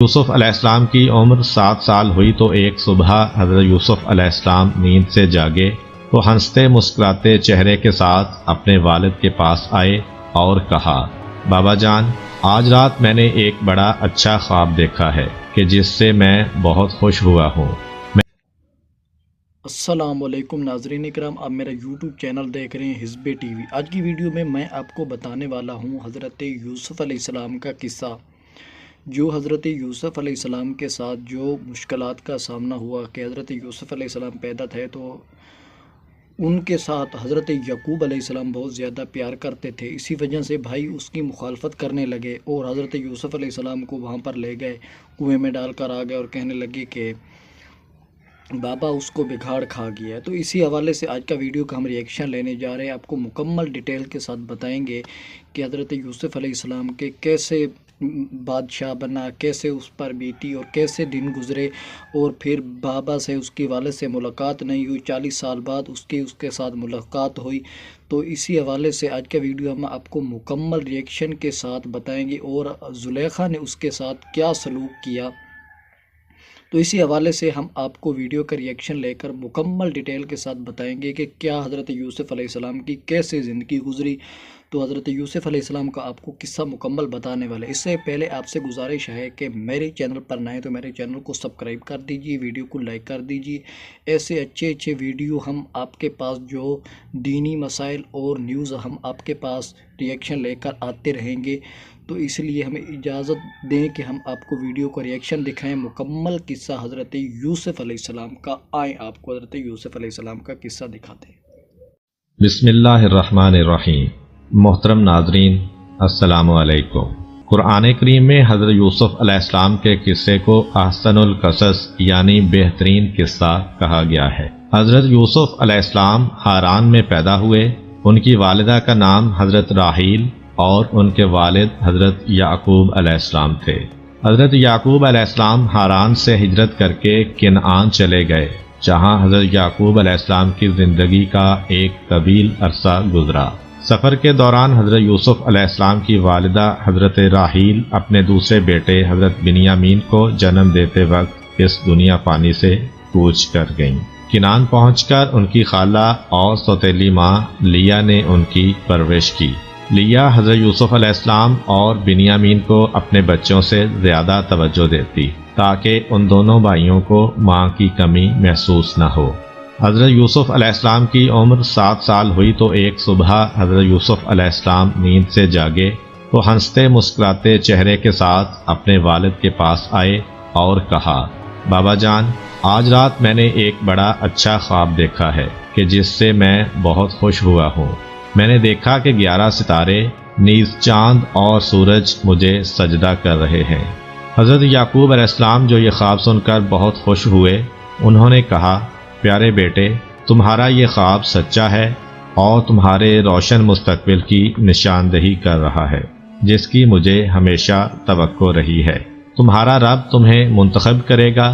یوسف علیہ السلام کی عمر 7 سال ہوئی تو ایک صبح حضرت یوسف علیہ السلام نیند سے جاگے تو ہنستے مسکراتے چہرے کے ساتھ اپنے والد کے پاس آئے اور کہا، بابا جان، آج رات میں نے ایک بڑا اچھا خواب دیکھا ہے کہ جس سے میں بہت خوش ہوا ہوں۔ السلام علیکم ناظرین اکرام، آپ میرا یوٹیوب چینل دیکھ رہے ہیں حزب ٹی وی۔ آج کی ویڈیو میں آپ کو بتانے والا ہوں حضرت یوسف علیہ السلام کا قصہ، جو حضرت یوسف علیہ السلام کے ساتھ جو مشکلات کا سامنا ہوا کہ حضرت یوسف علیہ السلام پیدا تھے تو ان کے ساتھ حضرت یعقوب علیہ السلام بہت زیادہ پیار کرتے تھے، اسی وجہ سے بھائی اس کی مخالفت کرنے لگے اور حضرت یوسف علیہ السلام کو وہاں پر لے گئے، کنویں میں ڈال کر آ گئے اور کہنے لگے کہ بابا اس کو بگاڑ کھا گیا ہے۔ تو اسی حوالے سے آج کا ویڈیو کا ہم ریئیکشن لینے جا رہے ہیں، آپ کو مکمل ڈیٹیل کے ساتھ بتائیں گے کہ حضرت یوسف علیہ السلام کے کیسے بادشاہ بنا، کیسے اس پر بیتی اور کیسے دن گزرے، اور پھر بابا سے اس کی والد سے ملاقات نہیں ہوئی، 40 سال بعد اس کے ساتھ ملاقات ہوئی۔ تو اسی حوالے سے آج کا ویڈیو ہم آپ کو مکمل ریئیکشن کے ساتھ بتائیں گے اور زلیخا نے اس کے ساتھ کیا سلوک کیا۔ تو اسی حوالے سے ہم آپ کو ویڈیو کا ریئیکشن لے کر مکمل ڈیٹیل کے ساتھ بتائیں گے کہ کیا حضرت یوسف علیہ السلام کی کیسے زندگی گزری۔ تو حضرت یوسف علیہ السلام کا آپ کو قصہ مکمل بتانے والے۔ اس سے پہلے آپ سے گزارش ہے کہ میرے چینل پر نئے تو میرے چینل کو سبسکرائب کر دیجیے، ویڈیو کو لائک کر دیجیے۔ ایسے اچھے ویڈیو ہم آپ کے پاس جو دینی مسائل اور نیوز ہم آپ کے پاس ریئیکشن لے کر آتے رہیں گے، تو اس لیے ہمیں اجازت دیں کہ ہم آپ کو ویڈیو کا ریئیکشن دکھائیں، مکمل قصہ حضرت یوسف علیہ السلام کا۔ آئیں آپ کو حضرت یوسف علیہ السلام کا قصہ دکھاتے ہیں۔ بسم اللہ الرحمن الرحیم۔ محترم ناظرین، السلام علیکم۔ قرآن کریم میں حضرت یوسف علیہ السلام کے قصے کو احسن القصص یعنی بہترین قصہ کہا گیا ہے۔ حضرت یوسف علیہ السلام حاران میں پیدا ہوئے۔ ان کی والدہ کا نام حضرت راحیل اور ان کے والد حضرت یعقوب علیہ السلام تھے۔ حضرت یعقوب علیہ السلام حاران سے ہجرت کر کے کنعان چلے گئے، جہاں حضرت یعقوب علیہ السلام کی زندگی کا ایک طویل عرصہ گزرا۔ سفر کے دوران حضرت یوسف علیہ السلام کی والدہ حضرت راحیل اپنے دوسرے بیٹے حضرت بنیامین کو جنم دیتے وقت اس دنیا فانی سے کوچ کر گئیں۔ کنعان پہنچ کر ان کی خالہ اور سوتیلی ماں لیا نے ان کی پرورش کی۔ لیا حضرت یوسف علیہ السلام اور بنیامین کو اپنے بچوں سے زیادہ توجہ دیتی تاکہ ان دونوں بھائیوں کو ماں کی کمی محسوس نہ ہو۔ حضرت یوسف علیہ السلام کی عمر 7 سال ہوئی تو ایک صبح حضرت یوسف علیہ السلام نیند سے جاگے تو ہنستے مسکراتے چہرے کے ساتھ اپنے والد کے پاس آئے اور کہا، بابا جان، آج رات میں نے ایک بڑا اچھا خواب دیکھا ہے کہ جس سے میں بہت خوش ہوا ہوں۔ میں نے دیکھا کہ 11 ستارے نیز چاند اور سورج مجھے سجدہ کر رہے ہیں۔ حضرت یعقوب علیہ السلام جو یہ خواب سن کر بہت خوش ہوئے، انہوں نے کہا، پیارے بیٹے، تمہارا یہ خواب سچا ہے اور تمہارے روشن مستقبل کی نشاندہی کر رہا ہے، جس کی مجھے ہمیشہ توقع رہی ہے۔ تمہارا رب تمہیں منتخب کرے گا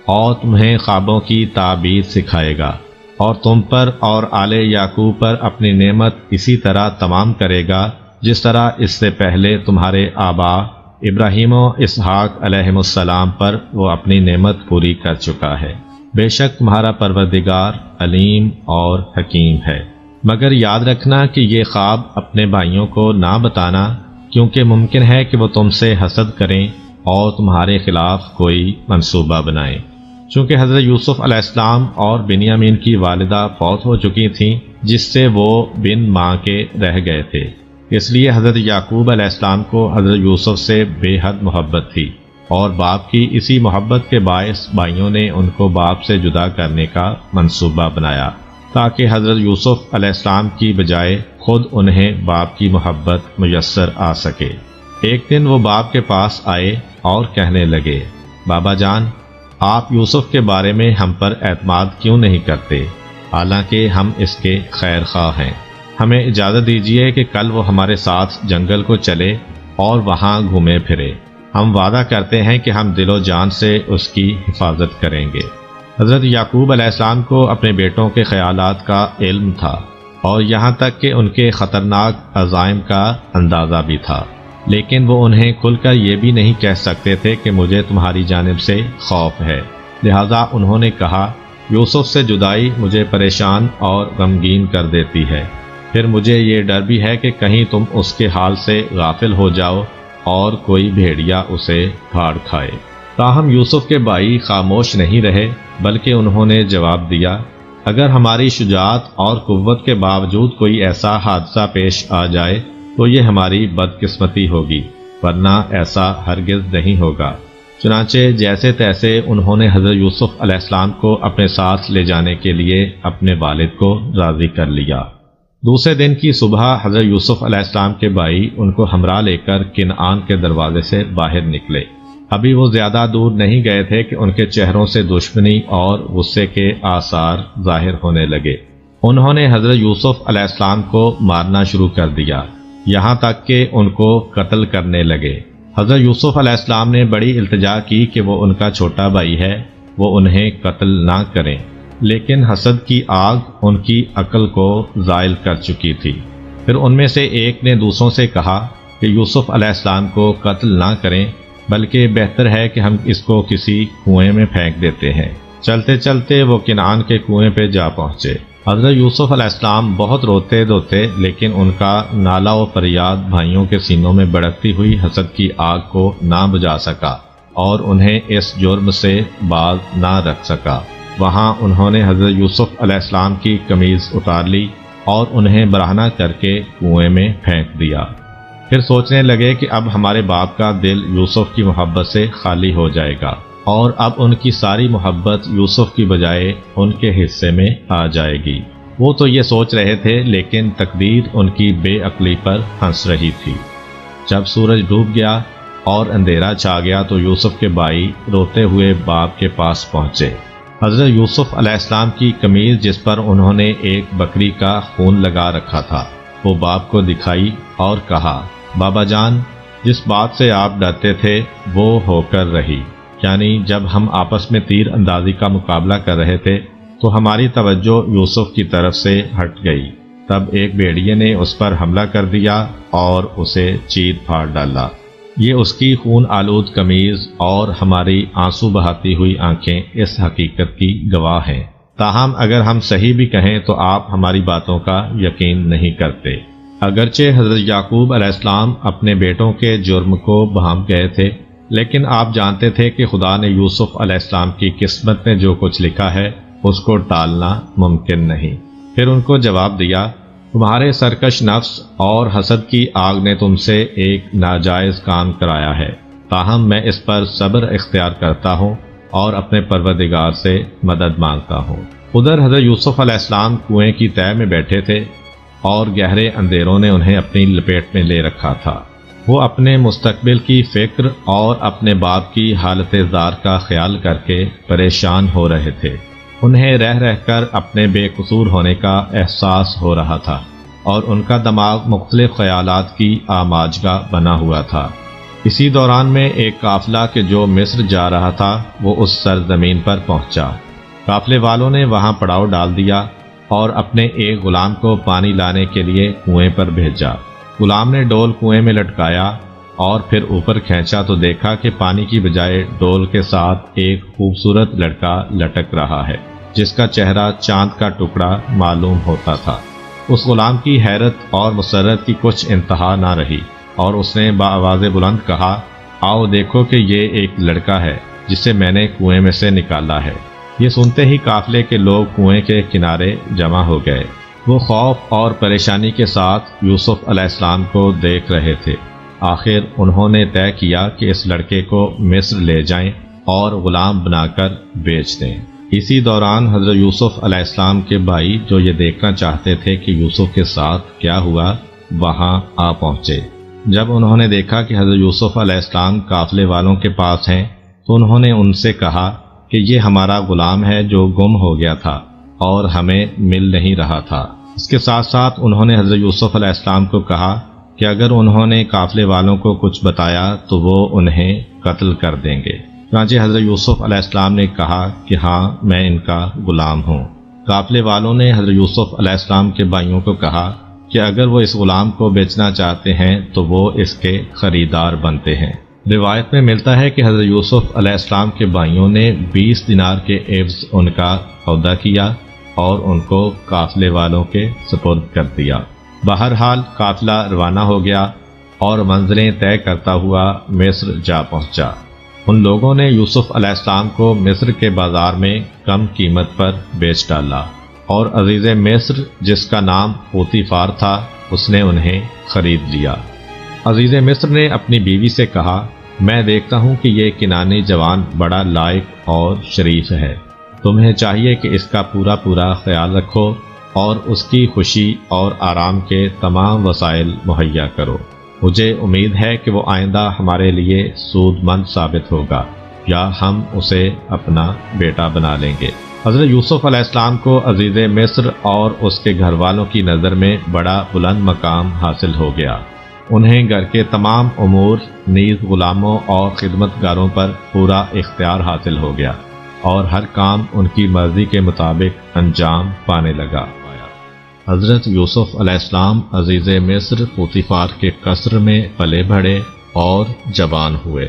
اور تمہیں خوابوں کی تعبیر سکھائے گا، اور تم پر اور آل یعقوب پر اپنی نعمت اسی طرح تمام کرے گا جس طرح اس سے پہلے تمہارے آبا ابراہیم و اسحاق علیہم السلام پر وہ اپنی نعمت پوری کر چکا ہے۔ بے شک تمہارا پروردگار علیم اور حکیم ہے۔ مگر یاد رکھنا کہ یہ خواب اپنے بھائیوں کو نہ بتانا، کیونکہ ممکن ہے کہ وہ تم سے حسد کریں اور تمہارے خلاف کوئی منصوبہ بنائیں۔ چونکہ حضرت یوسف علیہ السلام اور بنیامین کی والدہ فوت ہو چکی تھیں، جس سے وہ بن ماں کے رہ گئے تھے، اس لیے حضرت یعقوب علیہ السلام کو حضرت یوسف سے بے حد محبت تھی، اور باپ کی اسی محبت کے باعث بھائیوں نے ان کو باپ سے جدا کرنے کا منصوبہ بنایا تاکہ حضرت یوسف علیہ السلام کی بجائے خود انہیں باپ کی محبت میسر آ سکے۔ ایک دن وہ باپ کے پاس آئے اور کہنے لگے، بابا جان، آپ یوسف کے بارے میں ہم پر اعتماد کیوں نہیں کرتے، حالانکہ ہم اس کے خیر خواہ ہیں؟ ہمیں اجازت دیجیے کہ کل وہ ہمارے ساتھ جنگل کو چلے اور وہاں گھومے پھرے۔ ہم وعدہ کرتے ہیں کہ ہم دل و جان سے اس کی حفاظت کریں گے۔ حضرت یعقوب علیہ السلام کو اپنے بیٹوں کے خیالات کا علم تھا اور یہاں تک کہ ان کے خطرناک عزائم کا اندازہ بھی تھا۔ لیکن وہ انہیں کھل کر یہ بھی نہیں کہہ سکتے تھے کہ مجھے تمہاری جانب سے خوف ہے، لہذا انہوں نے کہا یوسف سے جدائی مجھے پریشان اور غمگین کر دیتی ہے، پھر مجھے یہ ڈر بھی ہے کہ کہیں تم اس کے حال سے غافل ہو جاؤ اور کوئی بھیڑیا اسے پھاڑ کھائے۔ تاہم یوسف کے بھائی خاموش نہیں رہے، بلکہ انہوں نے جواب دیا اگر ہماری شجاعت اور قوت کے باوجود کوئی ایسا حادثہ پیش آ جائے تو یہ ہماری بدقسمتی ہوگی، ورنہ ایسا ہرگز نہیں ہوگا۔ چنانچہ جیسے تیسے انہوں نے حضرت یوسف علیہ السلام کو اپنے ساتھ لے جانے کے لیے اپنے والد کو راضی کر لیا۔ دوسرے دن کی صبح حضرت یوسف علیہ السلام کے بھائی ان کو ہمراہ لے کر کنعان کے دروازے سے باہر نکلے۔ ابھی وہ زیادہ دور نہیں گئے تھے کہ ان کے چہروں سے دشمنی اور غصے کے آثار ظاہر ہونے لگے۔ انہوں نے حضرت یوسف علیہ السلام کو مارنا شروع کر دیا، یہاں تک کہ ان کو قتل کرنے لگے۔ حضرت یوسف علیہ السلام نے بڑی التجا کی کہ وہ ان کا چھوٹا بھائی ہے، وہ انہیں قتل نہ کریں، لیکن حسد کی آگ ان کی عقل کو زائل کر چکی تھی۔ پھر ان میں سے ایک نے دوسروں سے کہا کہ یوسف علیہ السلام کو قتل نہ کریں، بلکہ بہتر ہے کہ ہم اس کو کسی کنویں میں پھینک دیتے ہیں۔ چلتے چلتے وہ کنعان کے کنویں پہ جا پہنچے۔ حضرت یوسف علیہ السلام بہت روتے دھوتے، لیکن ان کا نالہ و فریاد بھائیوں کے سینوں میں بڑکتی ہوئی حسد کی آگ کو نہ بجھا سکا اور انہیں اس جرم سے باز نہ رکھ سکا۔ وہاں انہوں نے حضرت یوسف علیہ السلام کی قمیض اتار لی اور انہیں برہنہ کر کے کنویں میں پھینک دیا۔ پھر سوچنے لگے کہ اب ہمارے باپ کا دل یوسف کی محبت سے خالی ہو جائے گا اور اب ان کی ساری محبت یوسف کی بجائے ان کے حصے میں آ جائے گی۔ وہ تو یہ سوچ رہے تھے، لیکن تقدیر ان کی بے عقلی پر ہنس رہی تھی۔ جب سورج ڈوب گیا اور اندھیرا چھا گیا تو یوسف کے بھائی روتے ہوئے باپ کے پاس پہنچے۔ حضرت یوسف علیہ السلام کی قمیض جس پر انہوں نے ایک بکری کا خون لگا رکھا تھا وہ باپ کو دکھائی اور کہا بابا جان، جس بات سے آپ ڈرتے تھے وہ ہو کر رہی، یعنی جب ہم آپس میں تیر اندازی کا مقابلہ کر رہے تھے تو ہماری توجہ یوسف کی طرف سے ہٹ گئی، تب ایک بھیڑیے نے اس پر حملہ کر دیا اور اسے چیر پھاڑ ڈالا۔ یہ اس کی خون آلود قمیض اور ہماری آنسو بہاتی ہوئی آنکھیں اس حقیقت کی گواہ ہیں، تاہم اگر ہم صحیح بھی کہیں تو آپ ہماری باتوں کا یقین نہیں کرتے۔ اگرچہ حضرت یعقوب علیہ السلام اپنے بیٹوں کے جرم کو بھانپ گئے تھے، لیکن آپ جانتے تھے کہ خدا نے یوسف علیہ السلام کی قسمت میں جو کچھ لکھا ہے اس کو ٹالنا ممکن نہیں۔ پھر ان کو جواب دیا، تمہارے سرکش نفس اور حسد کی آگ نے تم سے ایک ناجائز کام کرایا ہے، تاہم میں اس پر صبر اختیار کرتا ہوں اور اپنے پروردگار سے مدد مانگتا ہوں۔ ادھر حضرت یوسف علیہ السلام کنویں کی تہہ میں بیٹھے تھے اور گہرے اندھیروں نے انہیں اپنی لپیٹ میں لے رکھا تھا۔ وہ اپنے مستقبل کی فکر اور اپنے باپ کی حالت زار کا خیال کر کے پریشان ہو رہے تھے۔ انہیں رہ رہ کر اپنے بے قصور ہونے کا احساس ہو رہا تھا اور ان کا دماغ مختلف خیالات کی آماجگاہ بنا ہوا تھا۔ اسی دوران میں ایک قافلہ کہ جو مصر جا رہا تھا وہ اس سرزمین پر پہنچا۔ قافلے والوں نے وہاں پڑاؤ ڈال دیا اور اپنے ایک غلام کو پانی لانے کے لیے کنویں پر بھیجا۔ غلام نے ڈول کنویں میں لٹکایا اور پھر اوپر کھینچا تو دیکھا کہ پانی کی بجائے ڈول کے ساتھ ایک خوبصورت لڑکا لٹک رہا ہے جس کا چہرہ چاند کا ٹکڑا معلوم ہوتا تھا۔ اس غلام کی حیرت اور مسرت کی کچھ انتہا نہ رہی اور اس نے بآواز بلند کہا، آؤ دیکھو کہ یہ ایک لڑکا ہے جسے میں نے کنویں میں سے نکالا ہے۔ یہ سنتے ہی قافلے کے لوگ کنویں کے کنارے جمع ہو گئے۔ وہ خوف اور پریشانی کے ساتھ یوسف علیہ السلام کو دیکھ رہے تھے۔ آخر انہوں نے طے کیا کہ اس لڑکے کو مصر لے جائیں اور غلام بنا کر بیچ دیں۔ اسی دوران حضرت یوسف علیہ السلام کے بھائی جو یہ دیکھنا چاہتے تھے کہ یوسف کے ساتھ کیا ہوا وہاں آ پہنچے۔ جب انہوں نے دیکھا کہ حضرت یوسف علیہ السلام قافلے والوں کے پاس ہیں تو انہوں نے ان سے کہا کہ یہ ہمارا غلام ہے جو گم ہو گیا تھا اور ہمیں مل نہیں رہا تھا۔ اس کے ساتھ ساتھ انہوں نے حضرت یوسف علیہ السلام کو کہا کہ اگر انہوں نے قافلے والوں کو کچھ بتایا تو وہ انہیں قتل کر دیں گے۔ چنانچہ حضرت یوسف علیہ السلام نے کہا کہ ہاں میں ان کا غلام ہوں۔ قافلے والوں نے حضرت یوسف علیہ السلام کے بھائیوں کو کہا کہ کہ اگر وہ اس غلام کو بیچنا چاہتے ہیں تو وہ اس کے خریدار بنتے ہیں۔ روایت میں ملتا ہے کہ حضرت یوسف علیہ السلام کے بھائیوں نے 20 دینار کے عوض ان کا سودا کیا اور ان کو قافلے والوں کے سپرد کر دیا۔ بہرحال قافلہ روانہ ہو گیا اور منزلیں طے کرتا ہوا مصر جا پہنچا۔ ان لوگوں نے یوسف علیہ السلام کو مصر کے بازار میں کم قیمت پر بیچ ڈالا اور عزیز مصر جس کا نام پوتیفار تھا اس نے انہیں خرید لیا۔ عزیز مصر نے اپنی بیوی سے کہا، میں دیکھتا ہوں کہ یہ کنانی جوان بڑا لائق اور شریف ہے، تمہیں چاہیے کہ اس کا پورا خیال رکھو اور اس کی خوشی اور آرام کے تمام وسائل مہیا کرو۔ مجھے امید ہے کہ وہ آئندہ ہمارے لیے سود مند ثابت ہوگا یا ہم اسے اپنا بیٹا بنا لیں گے۔ حضرت یوسف علیہ السلام کو عزیز مصر اور اس کے گھر والوں کی نظر میں بڑا بلند مقام حاصل ہو گیا۔ انہیں گھر کے تمام امور نیز غلاموں اور خدمت گاروں پر پورا اختیار حاصل ہو گیا اور ہر کام ان کی مرضی کے مطابق انجام پانے لگا۔ حضرت یوسف علیہ السلام عزیز مصر پوتیفار کے قصر میں پلے بڑھے اور جوان ہوئے۔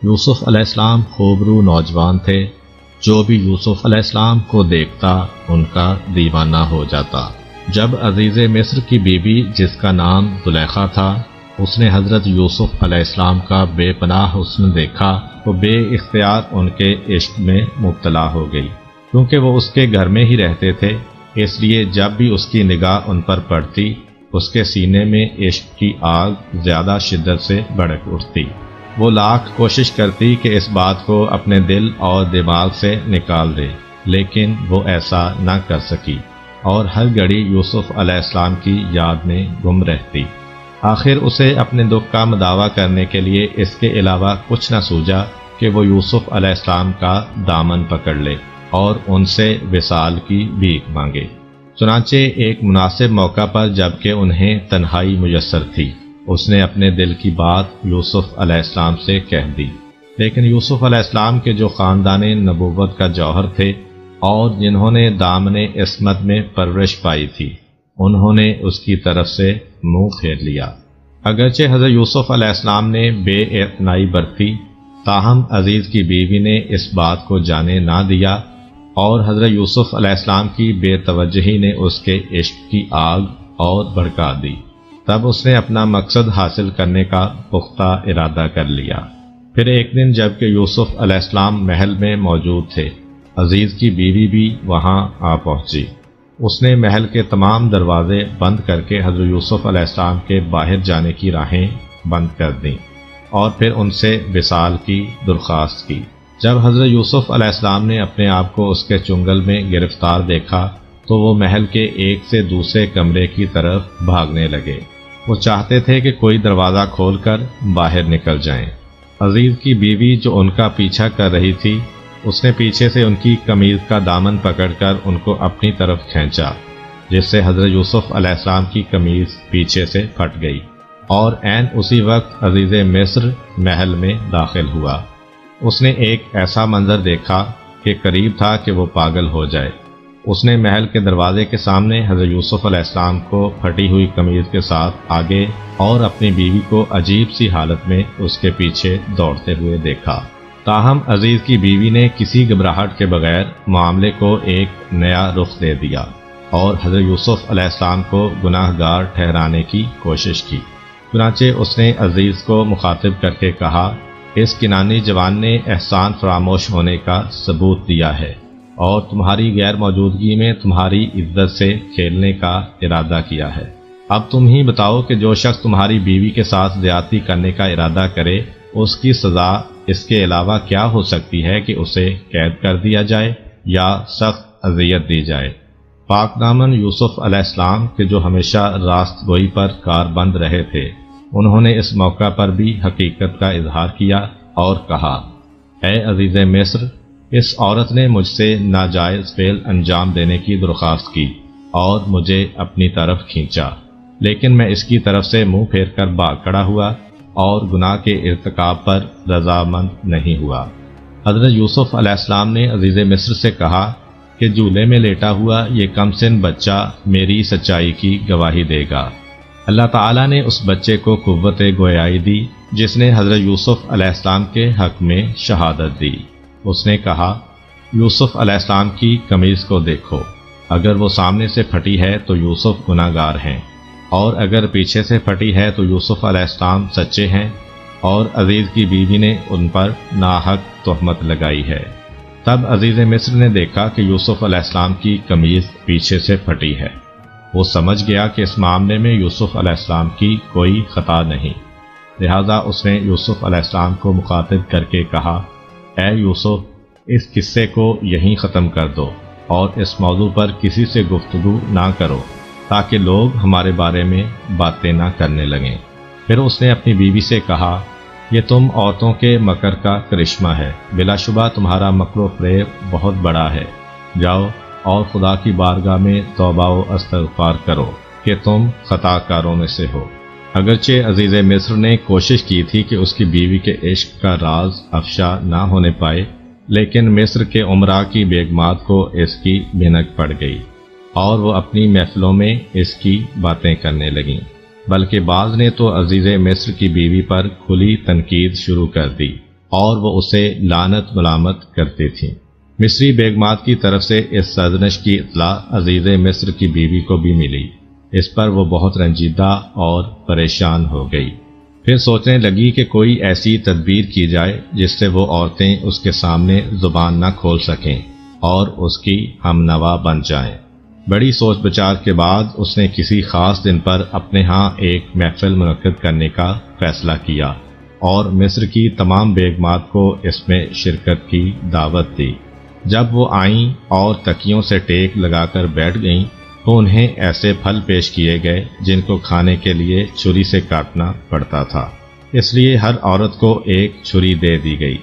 یوسف علیہ السلام خوبرو نوجوان تھے، جو بھی یوسف علیہ السلام کو دیکھتا ان کا دیوانہ ہو جاتا۔ جب عزیز مصر کی بیوی جس کا نام زلیخا تھا، اس نے حضرت یوسف علیہ السلام کا بے پناہ حسن دیکھا تو بے اختیار ان کے عشق میں مبتلا ہو گئی۔ کیونکہ وہ اس کے گھر میں ہی رہتے تھے، اس لیے جب بھی اس کی نگاہ ان پر پڑتی اس کے سینے میں عشق کی آگ زیادہ شدت سے بھڑک اٹھتی۔ وہ لاکھ کوشش کرتی کہ اس بات کو اپنے دل اور دماغ سے نکال دے، لیکن وہ ایسا نہ کر سکی اور ہر گھڑی یوسف علیہ السلام کی یاد میں گم رہتی۔ آخر اسے اپنے دکھ کا مداوع کرنے کے لیے اس کے علاوہ کچھ نہ سوجا کہ وہ یوسف علیہ السلام کا دامن پکڑ لے اور ان سے وصال کی بھیک مانگے۔ چنانچہ ایک مناسب موقع پر جبکہ انہیں تنہائی میسر تھی، اس نے اپنے دل کی بات یوسف علیہ السلام سے کہہ دی۔ لیکن یوسف علیہ السلام کے جو خاندان نبوت کا جوہر تھے اور جنہوں نے دامن عصمت میں پرورش پائی تھی، انہوں نے اس کی طرف سے منہ پھیر لیا۔ اگرچہ حضرت یوسف علیہ السلام نے بے اعتنائی برتی، تاہم عزیز کی بیوی نے اس بات کو جانے نہ دیا اور حضرت یوسف علیہ السلام کی بے توجہی نے اس کے عشق کی آگ اور بھڑکا دی۔ تب اس نے اپنا مقصد حاصل کرنے کا پختہ ارادہ کر لیا۔ پھر ایک دن جب کہ یوسف علیہ السلام محل میں موجود تھے، عزیز کی بیوی بھی وہاں آ پہنچی۔ اس نے محل کے تمام دروازے بند کر کے حضرت یوسف علیہ السلام کے باہر جانے کی راہیں بند کر دیں اور پھر ان سے وصال کی درخواست کی۔ جب حضرت یوسف علیہ السلام نے اپنے آپ کو اس کے چنگل میں گرفتار دیکھا تو وہ محل کے ایک سے دوسرے کمرے کی طرف بھاگنے لگے۔ وہ چاہتے تھے کہ کوئی دروازہ کھول کر باہر نکل جائیں۔ عزیز کی بیوی جو ان کا پیچھا کر رہی تھی، اس نے پیچھے سے ان کی قمیض کا دامن پکڑ کر ان کو اپنی طرف کھینچا، جس سے حضرت یوسف علیہ السلام کی قمیض پیچھے سے پھٹ گئی اور عین اسی وقت عزیز مصر محل میں داخل ہوا۔ اس نے ایک ایسا منظر دیکھا کہ قریب تھا کہ وہ پاگل ہو جائے۔ اس نے محل کے دروازے کے سامنے حضرت یوسف علیہ السلام کو پھٹی ہوئی قمیض کے ساتھ آگے اور اپنی بیوی کو عجیب سی حالت میں اس کے پیچھے دوڑتے ہوئے دیکھا۔ تاہم عزیز کی بیوی نے کسی گھبراہٹ کے بغیر معاملے کو ایک نیا رخ دے دیا اور حضرت یوسف علیہ السلام کو گناہ گار ٹھہرانے کی کوشش کی۔ چنانچہ اس نے عزیز کو مخاطب کر کے کہا، اس کنانی جوان نے احسان فراموش ہونے کا ثبوت دیا ہے اور تمہاری غیر موجودگی میں تمہاری عزت سے کھیلنے کا ارادہ کیا ہے۔ اب تم ہی بتاؤ کہ جو شخص تمہاری بیوی کے ساتھ زیادتی کرنے کا ارادہ کرے، اس کی سزا اس کے علاوہ کیا ہو سکتی ہے کہ اسے قید کر دیا جائے یا سخت اذیت دی جائے۔ پاک دامن یوسف علیہ السلام کے جو ہمیشہ راست گوئی پر کاربند رہے تھے، انہوں نے اس موقع پر بھی حقیقت کا اظہار کیا اور کہا، اے عزیز مصر، اس عورت نے مجھ سے ناجائز فعل انجام دینے کی درخواست کی اور مجھے اپنی طرف کھینچا، لیکن میں اس کی طرف سے منہ پھیر کر بھاگ کھڑا ہوا اور گناہ کے ارتکاب پر رضامند نہیں ہوا۔ حضرت یوسف علیہ السلام نے عزیز مصر سے کہا کہ جھولے میں لیٹا ہوا یہ کم سن بچہ میری سچائی کی گواہی دے گا اللہ تعالیٰ نے اس بچے کو قوت گویائی دی جس نے حضرت یوسف علیہ السلام کے حق میں شہادت دی۔ اس نے کہا، یوسف علیہ السلام کی قمیض کو دیکھو، اگر وہ سامنے سے پھٹی ہے تو یوسف گناہ گار ہیں، اور اگر پیچھے سے پھٹی ہے تو یوسف علیہ السلام سچے ہیں، اور عزیز کی بیوی نے ان پر ناحق تہمت لگائی ہے۔ تب عزیز مصر نے دیکھا کہ یوسف علیہ السلام کی قمیض پیچھے سے پھٹی ہے۔ وہ سمجھ گیا کہ اس معاملے میں یوسف علیہ السلام کی کوئی خطا نہیں، لہذا اس نے یوسف علیہ السلام کو مخاطب کر کے کہا، اے یوسف، اس قصے کو یہیں ختم کر دو اور اس موضوع پر کسی سے گفتگو نہ کرو تاکہ لوگ ہمارے بارے میں باتیں نہ کرنے لگیں۔ پھر اس نے اپنی بیوی سے کہا، یہ تم عورتوں کے مکر کا کرشمہ ہے، بلا شبہ تمہارا مکر و فریب بہت بڑا ہے، جاؤ اور خدا کی بارگاہ میں توبہ و استغفار کرو کہ تم خطا کاروں میں سے ہو۔ اگرچہ عزیز مصر نے کوشش کی تھی کہ اس کی بیوی کے عشق کا راز افشا نہ ہونے پائے، لیکن مصر کے عمراء کی بیگمات کو اس کی بھنک پڑ گئی اور وہ اپنی محفلوں میں اس کی باتیں کرنے لگیں، بلکہ بعض نے تو عزیز مصر کی بیوی پر کھلی تنقید شروع کر دی اور وہ اسے لعنت ملامت کرتی تھیں۔ مصری بیگمات کی طرف سے اس سرزنش کی اطلاع عزیز مصر کی بیوی کو بھی ملی۔ اس پر وہ بہت رنجیدہ اور پریشان ہو گئی۔ پھر سوچنے لگی کہ کوئی ایسی تدبیر کی جائے جس سے وہ عورتیں اس کے سامنے زبان نہ کھول سکیں اور اس کی ہم نوا بن جائیں۔ بڑی سوچ بچار کے بعد اس نے کسی خاص دن پر اپنے ہاں ایک محفل منعقد کرنے کا فیصلہ کیا اور مصر کی تمام بیگمات کو اس میں شرکت کی دعوت دی۔ جب وہ آئیں اور تکیوں سے ٹیک لگا کر بیٹھ گئیں تو انہیں ایسے پھل پیش کیے گئے جن کو کھانے کے لیے چھری سے کاٹنا پڑتا تھا، اس لیے ہر عورت کو ایک چھری دے دی گئی،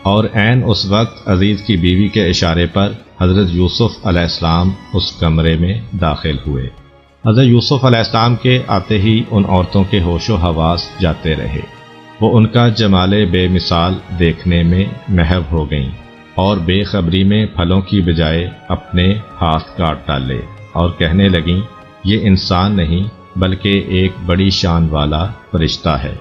اور عین اس وقت عزیز کی بیوی کے اشارے پر حضرت یوسف علیہ السلام اس کمرے میں داخل ہوئے۔ حضرت یوسف علیہ السلام کے آتے ہی ان عورتوں کے ہوش و حواس جاتے رہے۔ وہ ان کا جمال بے مثال دیکھنے میں محو ہو گئیں اور بے خبری میں پھلوں کی بجائے اپنے ہاتھ کاٹ ڈالے اور کہنے لگیں، یہ انسان نہیں بلکہ ایک بڑی شان والا فرشتہ ہے۔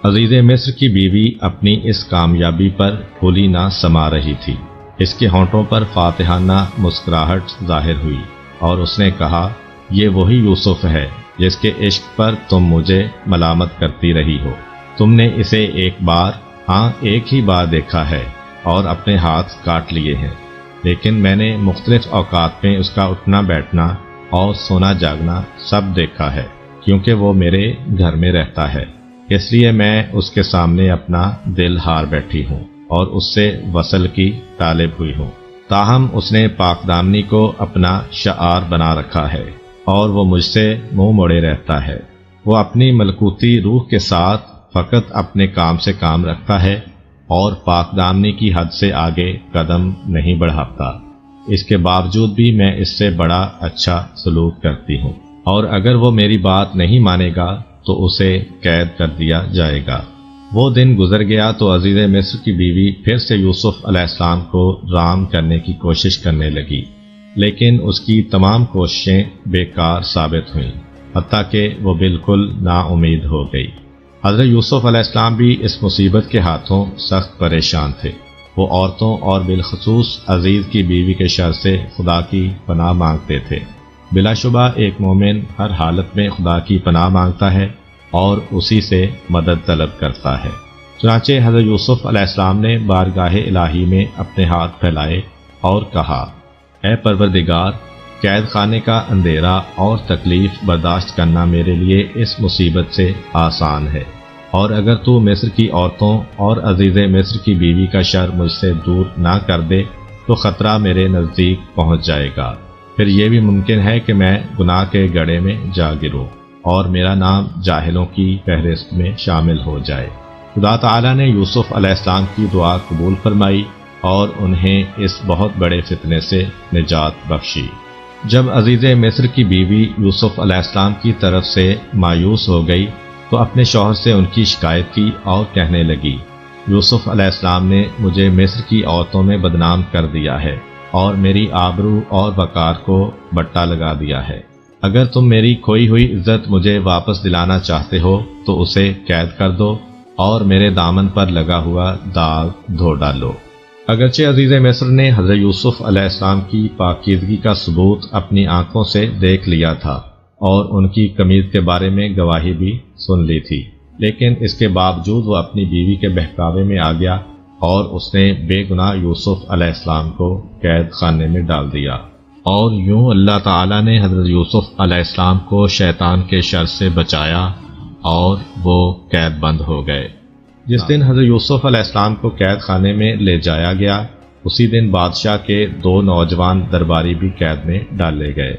عزیز مصر کی بیوی اپنی اس کامیابی پر پھولی نہ سما رہی تھی، اس کے ہونٹوں پر فاتحانہ مسکراہٹ ظاہر ہوئی اور اس نے کہا، یہ وہی یوسف ہے جس کے عشق پر تم مجھے ملامت کرتی رہی ہو۔ تم نے اسے ایک ہی بار دیکھا ہے اور اپنے ہاتھ کاٹ لیے ہیں، لیکن میں نے مختلف اوقات میں اس کا اٹھنا بیٹھنا اور سونا جاگنا سب دیکھا ہے، کیونکہ وہ میرے گھر میں رہتا ہے، اس لیے میں اس کے سامنے اپنا دل ہار بیٹھی ہوں اور اس سے وصل کی طالب ہوئی ہوں۔ تاہم اس نے پاک دامنی کو اپنا شعار بنا رکھا ہے اور وہ مجھ سے منہ موڑے رہتا ہے۔ وہ اپنی ملکوتی روح کے ساتھ فقط اپنے کام سے کام رکھتا ہے اور پاک دامنی کی حد سے آگے قدم نہیں بڑھاتا۔ اس کے باوجود بھی میں اس سے بڑا اچھا سلوک کرتی ہوں، اور اگر وہ میری بات نہیں مانے گا تو اسے قید کر دیا جائے گا۔ وہ دن گزر گیا تو عزیز مصر کی بیوی پھر سے یوسف علیہ السلام کو رام کرنے کی کوشش کرنے لگی، لیکن اس کی تمام کوششیں بیکار ثابت ہوئیں، حتیٰ کہ وہ بالکل نا امید ہو گئی۔ حضرت یوسف علیہ السلام بھی اس مصیبت کے ہاتھوں سخت پریشان تھے۔ وہ عورتوں اور بالخصوص عزیز کی بیوی کے شر سے خدا کی پناہ مانگتے تھے۔ بلا شبہ ایک مومن ہر حالت میں خدا کی پناہ مانگتا ہے اور اسی سے مدد طلب کرتا ہے۔ چنانچہ حضرت یوسف علیہ السلام نے بارگاہ الہی میں اپنے ہاتھ پھیلائے اور کہا، اے پروردگار، قید خانے کا اندھیرا اور تکلیف برداشت کرنا میرے لیے اس مصیبت سے آسان ہے، اور اگر تو مصر کی عورتوں اور عزیز مصر کی بیوی کا شر مجھ سے دور نہ کر دے تو خطرہ میرے نزدیک پہنچ جائے گا۔ پھر یہ بھی ممکن ہے کہ میں گناہ کے گڑھے میں جا گروں اور میرا نام جاہلوں کی فہرست میں شامل ہو جائے۔ خدا تعالیٰ نے یوسف علیہ السلام کی دعا قبول فرمائی اور انہیں اس بہت بڑے فتنے سے نجات بخشی۔ جب عزیز مصر کی بیوی یوسف علیہ السلام کی طرف سے مایوس ہو گئی تو اپنے شوہر سے ان کی شکایت کی اور کہنے لگی، یوسف علیہ السلام نے مجھے مصر کی عورتوں میں بدنام کر دیا ہے اور میری آبرو اور وقار کو بٹا لگا دیا ہے۔ اگر تم میری کھوئی ہوئی عزت مجھے واپس دلانا چاہتے ہو تو اسے قید کر دو اور میرے دامن پر لگا ہوا داغ دھو ڈالو۔ اگرچہ عزیز مصر نے حضرت یوسف علیہ السلام کی پاکیزگی کا ثبوت اپنی آنکھوں سے دیکھ لیا تھا اور ان کی قمیض کے بارے میں گواہی بھی سن لی تھی، لیکن اس کے باوجود وہ اپنی بیوی کے بہکاوے میں آ گیا اور اس نے بے گناہ یوسف علیہ السلام کو قید خانے میں ڈال دیا۔ اور یوں اللہ تعالیٰ نے حضرت یوسف علیہ السلام کو شیطان کے شر سے بچایا اور وہ قید بند ہو گئے۔ جس دن حضرت یوسف علیہ السلام کو قید خانے میں لے جایا گیا، اسی دن بادشاہ کے 2 نوجوان درباری بھی قید میں ڈالے گئے۔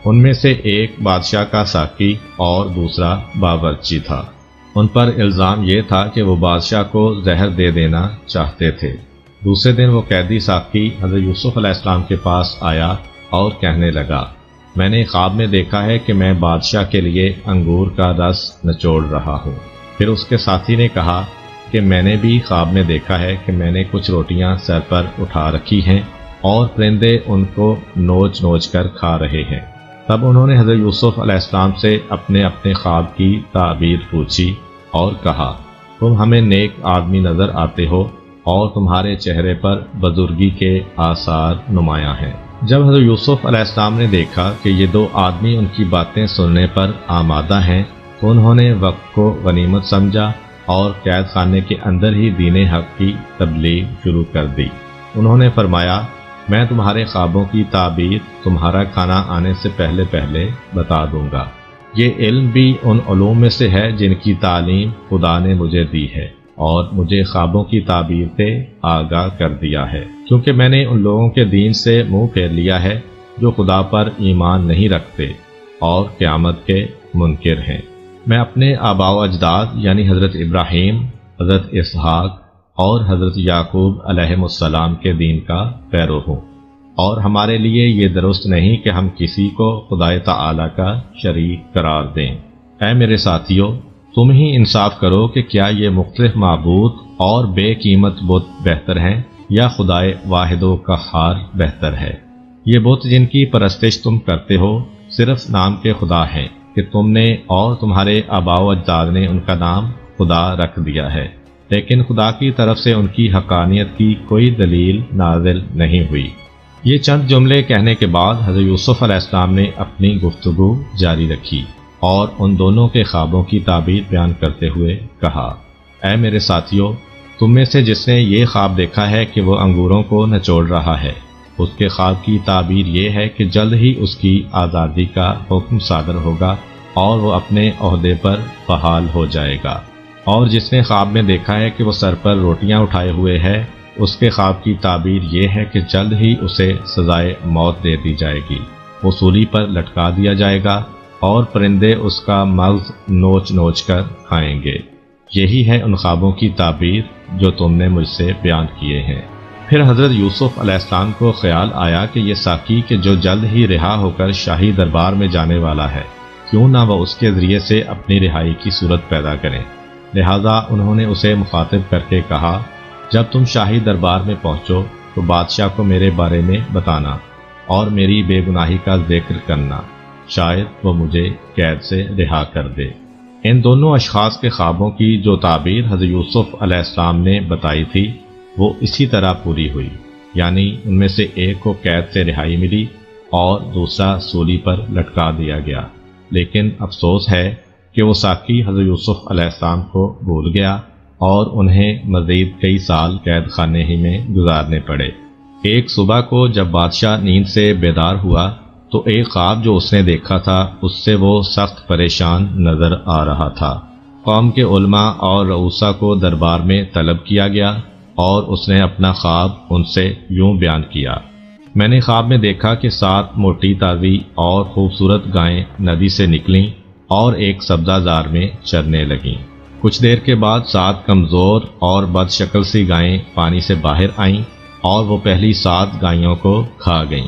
ان میں سے ایک بادشاہ کا ساقی اور دوسرا باورچی تھا۔ ان پر الزام یہ تھا کہ وہ بادشاہ کو زہر دے دینا چاہتے تھے۔ دوسرے دن وہ قیدی ساقی حضرت یوسف علیہ السلام کے پاس آیا اور کہنے لگا، میں نے خواب میں دیکھا ہے کہ میں بادشاہ کے لیے انگور کا رس نچوڑ رہا ہوں۔ پھر اس کے ساتھی نے کہا کہ میں نے بھی خواب میں دیکھا ہے کہ میں نے کچھ روٹیاں سر پر اٹھا رکھی ہیں اور پرندے ان کو نوچ نوچ کر کھا رہے ہیں۔ تب انہوں نے حضرت یوسف علیہ السلام سے اپنے اپنے خواب کی تعبیر پوچھی اور کہا، تم ہمیں نیک آدمی نظر آتے ہو اور تمہارے چہرے پر بزرگی کے آثار نمایاں ہیں۔ جب حضرت یوسف علیہ السلام نے دیکھا کہ یہ 2 آدمی ان کی باتیں سننے پر آمادہ ہیں تو انہوں نے وقت کو غنیمت سمجھا اور قید خانے کے اندر ہی دین حق کی تبلیغ شروع کر دی۔ انہوں نے فرمایا، میں تمہارے خوابوں کی تعبیر تمہارا کھانا آنے سے پہلے پہلے بتا دوں گا۔ یہ علم بھی ان علوم میں سے ہے جن کی تعلیم خدا نے مجھے دی ہے اور مجھے خوابوں کی تعبیر سے آگاہ کر دیا ہے، کیونکہ میں نے ان لوگوں کے دین سے منہ پھیر لیا ہے جو خدا پر ایمان نہیں رکھتے اور قیامت کے منکر ہیں۔ میں اپنے آباء و اجداد یعنی حضرت ابراہیم، حضرت اسحاق اور حضرت یعقوب علیہ السلام کے دین کا پیرو ہوں، اور ہمارے لیے یہ درست نہیں کہ ہم کسی کو خدائے تعالی کا شریک قرار دیں۔ اے میرے ساتھیو، تم ہی انصاف کرو کہ کیا یہ مختلف معبود اور بے قیمت بت بہتر ہیں یا خدائے واحد و قہار بہتر ہے؟ یہ بت جن کی پرستش تم کرتے ہو صرف نام کے خدا ہیں کہ تم نے اور تمہارے آباء و اجداد نے ان کا نام خدا رکھ دیا ہے، لیکن خدا کی طرف سے ان کی حقانیت کی کوئی دلیل نازل نہیں ہوئی۔ یہ چند جملے کہنے کے بعد حضرت یوسف علیہ السلام نے اپنی گفتگو جاری رکھی اور ان دونوں کے خوابوں کی تعبیر بیان کرتے ہوئے کہا، اے میرے ساتھیو، تم میں سے جس نے یہ خواب دیکھا ہے کہ وہ انگوروں کو نچوڑ رہا ہے، اس کے خواب کی تعبیر یہ ہے کہ جلد ہی اس کی آزادی کا حکم صادر ہوگا اور وہ اپنے عہدے پر بحال ہو جائے گا۔ اور جس نے خواب میں دیکھا ہے کہ وہ سر پر روٹیاں اٹھائے ہوئے ہے، اس کے خواب کی تعبیر یہ ہے کہ جلد ہی اسے سزائے موت دے دی جائے گی، وہ سولی پر لٹکا دیا جائے گا اور پرندے اس کا مغز نوچ نوچ کر کھائیں گے۔ یہی ہے ان خوابوں کی تعبیر جو تم نے مجھ سے بیان کیے ہیں۔ پھر حضرت یوسف علیہ السلام کو خیال آیا کہ یہ ساقی کہ جو جلد ہی رہا ہو کر شاہی دربار میں جانے والا ہے، کیوں نہ وہ اس کے ذریعے سے اپنی رہائی کی صورت پیدا کریں۔ لہذا انہوں نے اسے مخاطب کر کے کہا، جب تم شاہی دربار میں پہنچو تو بادشاہ کو میرے بارے میں بتانا اور میری بے گناہی کا ذکر کرنا، شاید وہ مجھے قید سے رہا کر دے۔ ان دونوں اشخاص کے خوابوں کی جو تعبیر حضرت یوسف علیہ السلام نے بتائی تھی وہ اسی طرح پوری ہوئی، یعنی ان میں سے ایک کو قید سے رہائی ملی اور دوسرا سولی پر لٹکا دیا گیا۔ لیکن افسوس ہے کہ وہ ساقی حضرت یوسف علیہ السلام کو بھول گیا اور انہیں مزید کئی سال قید خانے ہی میں گزارنے پڑے۔ ایک صبح کو جب بادشاہ نیند سے بیدار ہوا تو ایک خواب جو اس نے دیکھا تھا اس سے وہ سخت پریشان نظر آ رہا تھا۔ قوم کے علماء اور رؤسا کو دربار میں طلب کیا گیا اور اس نے اپنا خواب ان سے یوں بیان کیا، میں نے خواب میں دیکھا کہ 7 موٹی تازی اور خوبصورت گائیں ندی سے نکلیں اور ایک سبزہ زار میں چرنے لگیں۔ کچھ دیر کے بعد 7 کمزور اور بد شکل سی گائیں پانی سے باہر آئیں اور وہ پہلی 7 گائیوں کو کھا گئیں۔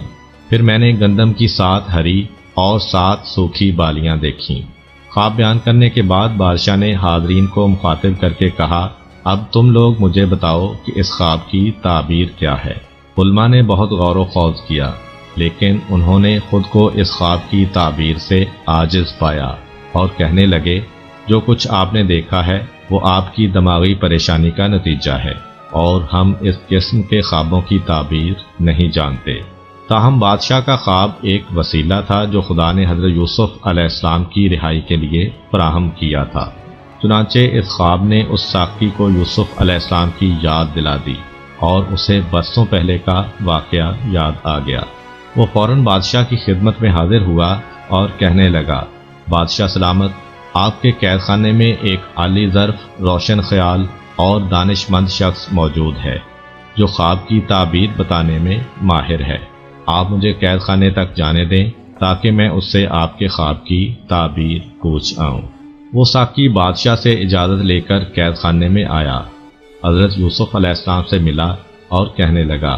پھر میں نے گندم کی 7 ہری اور 7 سوکھی بالیاں دیکھیں۔ خواب بیان کرنے کے بعد بادشاہ نے حاضرین کو مخاطب کر کے کہا، اب تم لوگ مجھے بتاؤ کہ اس خواب کی تعبیر کیا ہے۔ علماء نے بہت غور و خوض کیا لیکن انہوں نے خود کو اس خواب کی تعبیر سے عاجز پایا اور کہنے لگے جو کچھ آپ نے دیکھا ہے وہ آپ کی دماغی پریشانی کا نتیجہ ہے اور ہم اس قسم کے خوابوں کی تعبیر نہیں جانتے۔ تاہم بادشاہ کا خواب ایک وسیلہ تھا جو خدا نے حضرت یوسف علیہ السلام کی رہائی کے لیے فراہم کیا تھا۔ چنانچہ اس خواب نے اس ساقی کو یوسف علیہ السلام کی یاد دلا دی اور اسے برسوں پہلے کا واقعہ یاد آ گیا۔ وہ فوراً بادشاہ کی خدمت میں حاضر ہوا اور کہنے لگا بادشاہ سلامت، آپ کے قید خانے میں ایک عالی ظرف، روشن خیال اور دانش مند شخص موجود ہے جو خواب کی تعبیر بتانے میں ماہر ہے۔ آپ مجھے قید خانے تک جانے دیں تاکہ میں اس سے آپ کے خواب کی تعبیر پوچھ آؤں۔ وہ ساقی بادشاہ سے اجازت لے کر قید خانے میں آیا، حضرت یوسف علیہ السلام سے ملا اور کہنے لگا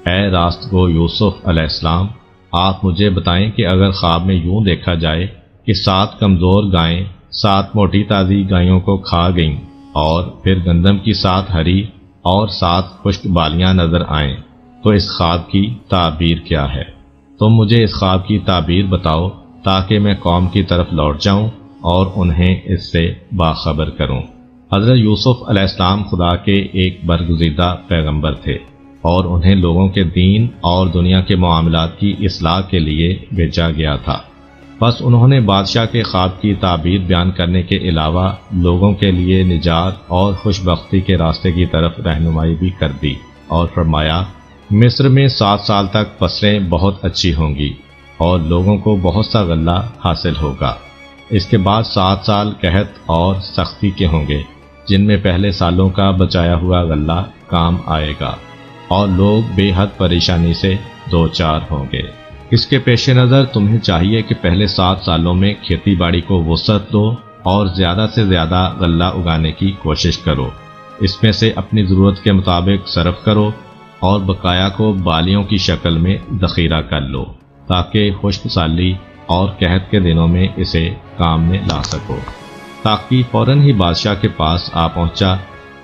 اے راست گو یوسف علیہ السلام، آپ مجھے بتائیں کہ اگر خواب میں یوں دیکھا جائے کہ 7 کمزور گائیں 7 موٹی تازی گایوں کو کھا گئیں اور پھر گندم کی 7 ہری اور 7 خشک بالیاں نظر آئیں تو اس خواب کی تعبیر کیا ہے؟ تم مجھے اس خواب کی تعبیر بتاؤ تاکہ میں قوم کی طرف لوٹ جاؤں اور انہیں اس سے باخبر کروں۔ حضرت یوسف علیہ السلام خدا کے ایک برگزیدہ پیغمبر تھے اور انہیں لوگوں کے دین اور دنیا کے معاملات کی اصلاح کے لیے بھیجا گیا تھا۔ بس انہوں نے بادشاہ کے خواب کی تعبیر بیان کرنے کے علاوہ لوگوں کے لیے نجات اور خوش بختی کے راستے کی طرف رہنمائی بھی کر دی اور فرمایا مصر میں 7 سال تک فصلیں بہت اچھی ہوں گی اور لوگوں کو بہت سا غلہ حاصل ہوگا۔ اس کے بعد 7 سال قحط اور سختی کے ہوں گے جن میں پہلے سالوں کا بچایا ہوا غلہ کام آئے گا اور لوگ بے حد پریشانی سے دوچار ہوں گے۔ اس کے پیش نظر تمہیں چاہیے کہ پہلے 7 سالوں میں کھیتی باڑی کو وسعت دو اور زیادہ سے زیادہ غلہ اگانے کی کوشش کرو، اس میں سے اپنی ضرورت کے مطابق صرف کرو اور بقایا کو بالیوں کی شکل میں ذخیرہ کر لو تاکہ خشک سالی اور قحط کے دنوں میں اسے کام میں لا سکو۔ ساقی فوراً ہی بادشاہ کے پاس آ پہنچا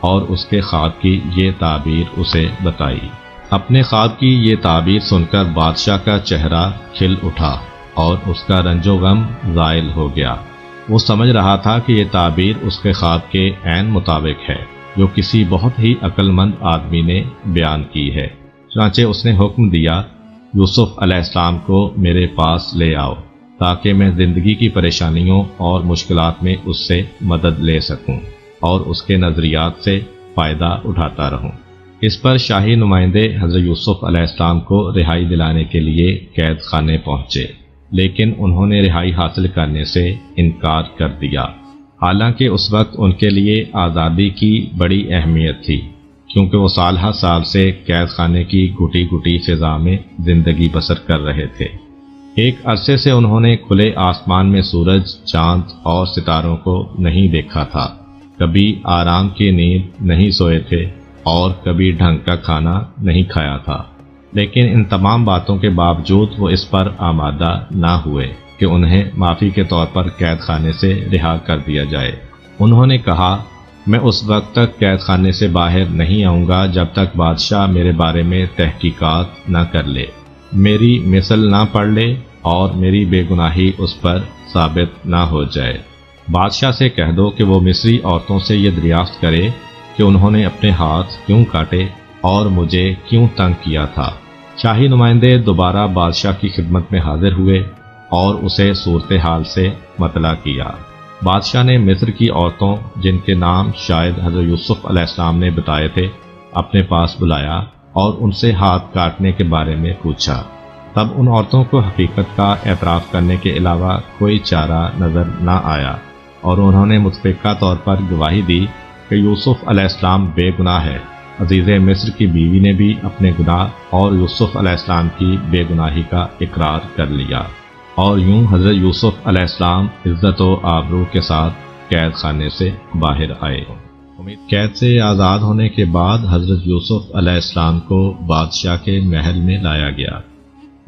اور اس کے خواب کی یہ تعبیر اسے بتائی۔ اپنے خواب کی یہ تعبیر سن کر بادشاہ کا چہرہ کھل اٹھا اور اس کا رنج و غم زائل ہو گیا۔ وہ سمجھ رہا تھا کہ یہ تعبیر اس کے خواب کے عین مطابق ہے جو کسی بہت ہی عقل مند آدمی نے بیان کی ہے۔ چنانچہ اس نے حکم دیا یوسف علیہ السلام کو میرے پاس لے آؤ تاکہ میں زندگی کی پریشانیوں اور مشکلات میں اس سے مدد لے سکوں اور اس کے نظریات سے فائدہ اٹھاتا رہوں۔ اس پر شاہی نمائندے حضرت یوسف علیہ السلام کو رہائی دلانے کے لیے قید خانے پہنچے، لیکن انہوں نے رہائی حاصل کرنے سے انکار کر دیا، حالانکہ اس وقت ان کے لیے آزادی کی بڑی اہمیت تھی کیونکہ وہ سال ہر سال سے قید خانے کی گھٹی گھٹی فضا میں زندگی بسر کر رہے تھے۔ ایک عرصے سے انہوں نے کھلے آسمان میں سورج، چاند اور ستاروں کو نہیں دیکھا تھا، کبھی آرام کی نیند نہیں سوئے تھے اور کبھی ڈھنگ کا کھانا نہیں کھایا تھا، لیکن ان تمام باتوں کے باوجود وہ اس پر آمادہ نہ ہوئے کہ انہیں معافی کے طور پر قید خانے سے رہا کر دیا جائے۔ انہوں نے کہا میں اس وقت تک قید خانے سے باہر نہیں آؤں گا جب تک بادشاہ میرے بارے میں تحقیقات نہ کر لے، میری مثل نہ پڑھ لے اور میری بے گناہی اس پر ثابت نہ ہو جائے۔ بادشاہ سے کہہ دو کہ وہ مصری عورتوں سے یہ دریافت کرے کہ انہوں نے اپنے ہاتھ کیوں کاٹے اور مجھے کیوں تنگ کیا تھا۔ شاہی نمائندے دوبارہ بادشاہ کی خدمت میں حاضر ہوئے اور اسے صورتحال سے مطلع کیا۔ بادشاہ نے مصر کی عورتوں جن کے نام شاید حضرت یوسف علیہ السلام نے بتائے تھے اپنے پاس بلایا اور ان سے ہاتھ کاٹنے کے بارے میں پوچھا۔ تب ان عورتوں کو حقیقت کا اعتراف کرنے کے علاوہ کوئی چارہ نظر نہ آیا اور انہوں نے متفقہ طور پر گواہی دی کہ یوسف علیہ السلام بے گناہ ہے۔ عزیز مصر کی بیوی نے بھی اپنے گناہ اور یوسف علیہ السلام کی بے گناہی کا اقرار کر لیا، اور یوں حضرت یوسف علیہ السلام عزت و آبرو کے ساتھ قید خانے سے باہر آئے۔ قید سے آزاد ہونے کے بعد حضرت یوسف علیہ السلام کو بادشاہ کے محل میں لایا گیا۔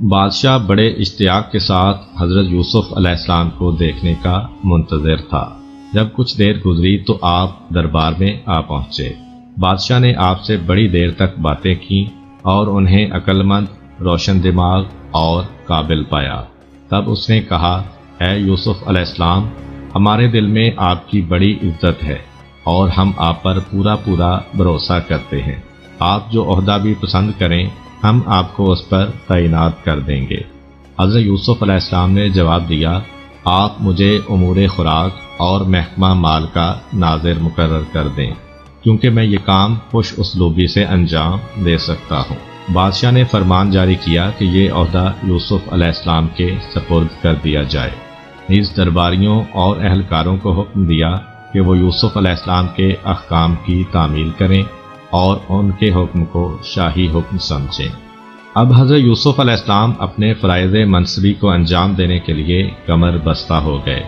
بادشاہ بڑے اشتیاق کے ساتھ حضرت یوسف علیہ السلام کو دیکھنے کا منتظر تھا۔ جب کچھ دیر گزری تو آپ دربار میں آ پہنچے۔ بادشاہ نے آپ سے بڑی دیر تک باتیں کی اور انہیں عقل مند، روشن دماغ اور قابل پایا۔ تب اس نے کہا، اے یوسف علیہ السلام، ہمارے دل میں آپ کی بڑی عزت ہے اور ہم آپ پر پورا بھروسہ کرتے ہیں۔ آپ جو عہدہ بھی پسند کریں ہم آپ کو اس پر تعینات کر دیں گے۔ حضرت یوسف علیہ السلام نے جواب دیا، آپ مجھے امور خوراک اور محکمہ مال کا ناظر مقرر کر دیں، کیونکہ میں یہ کام خوش اسلوبی سے انجام دے سکتا ہوں۔ بادشاہ نے فرمان جاری کیا کہ یہ عہدہ یوسف علیہ السلام کے سپرد کر دیا جائے۔ نیز درباریوں اور اہلکاروں کو حکم دیا کہ وہ یوسف علیہ السلام کے احکام کی تعمیل کریں اور ان کے حکم کو شاہی حکم سمجھیں۔ اب حضرت یوسف علیہ السلام اپنے فرائض منصبی کو انجام دینے کے لیے کمر بستہ ہو گئے۔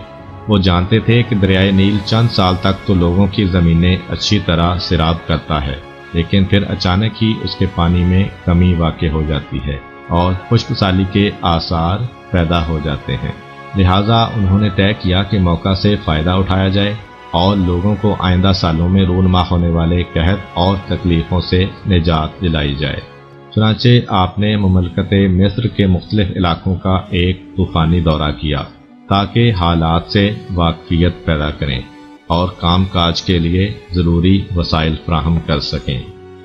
وہ جانتے تھے کہ دریائے نیل چند سال تک تو لوگوں کی زمینیں اچھی طرح سیراب کرتا ہے، لیکن پھر اچانک ہی اس کے پانی میں کمی واقع ہو جاتی ہے اور خشک سالی کے آثار پیدا ہو جاتے ہیں۔ لہٰذا انہوں نے طے کیا کہ موقع سے فائدہ اٹھایا جائے اور لوگوں کو آئندہ سالوں میں رونما ہونے والے قحط اور تکلیفوں سے نجات دلائی جائے۔ چنانچہ آپ نے مملکت مصر کے مختلف علاقوں کا ایک طوفانی دورہ کیا تاکہ حالات سے واقفیت پیدا کریں اور کام کاج کے لیے ضروری وسائل فراہم کر سکیں۔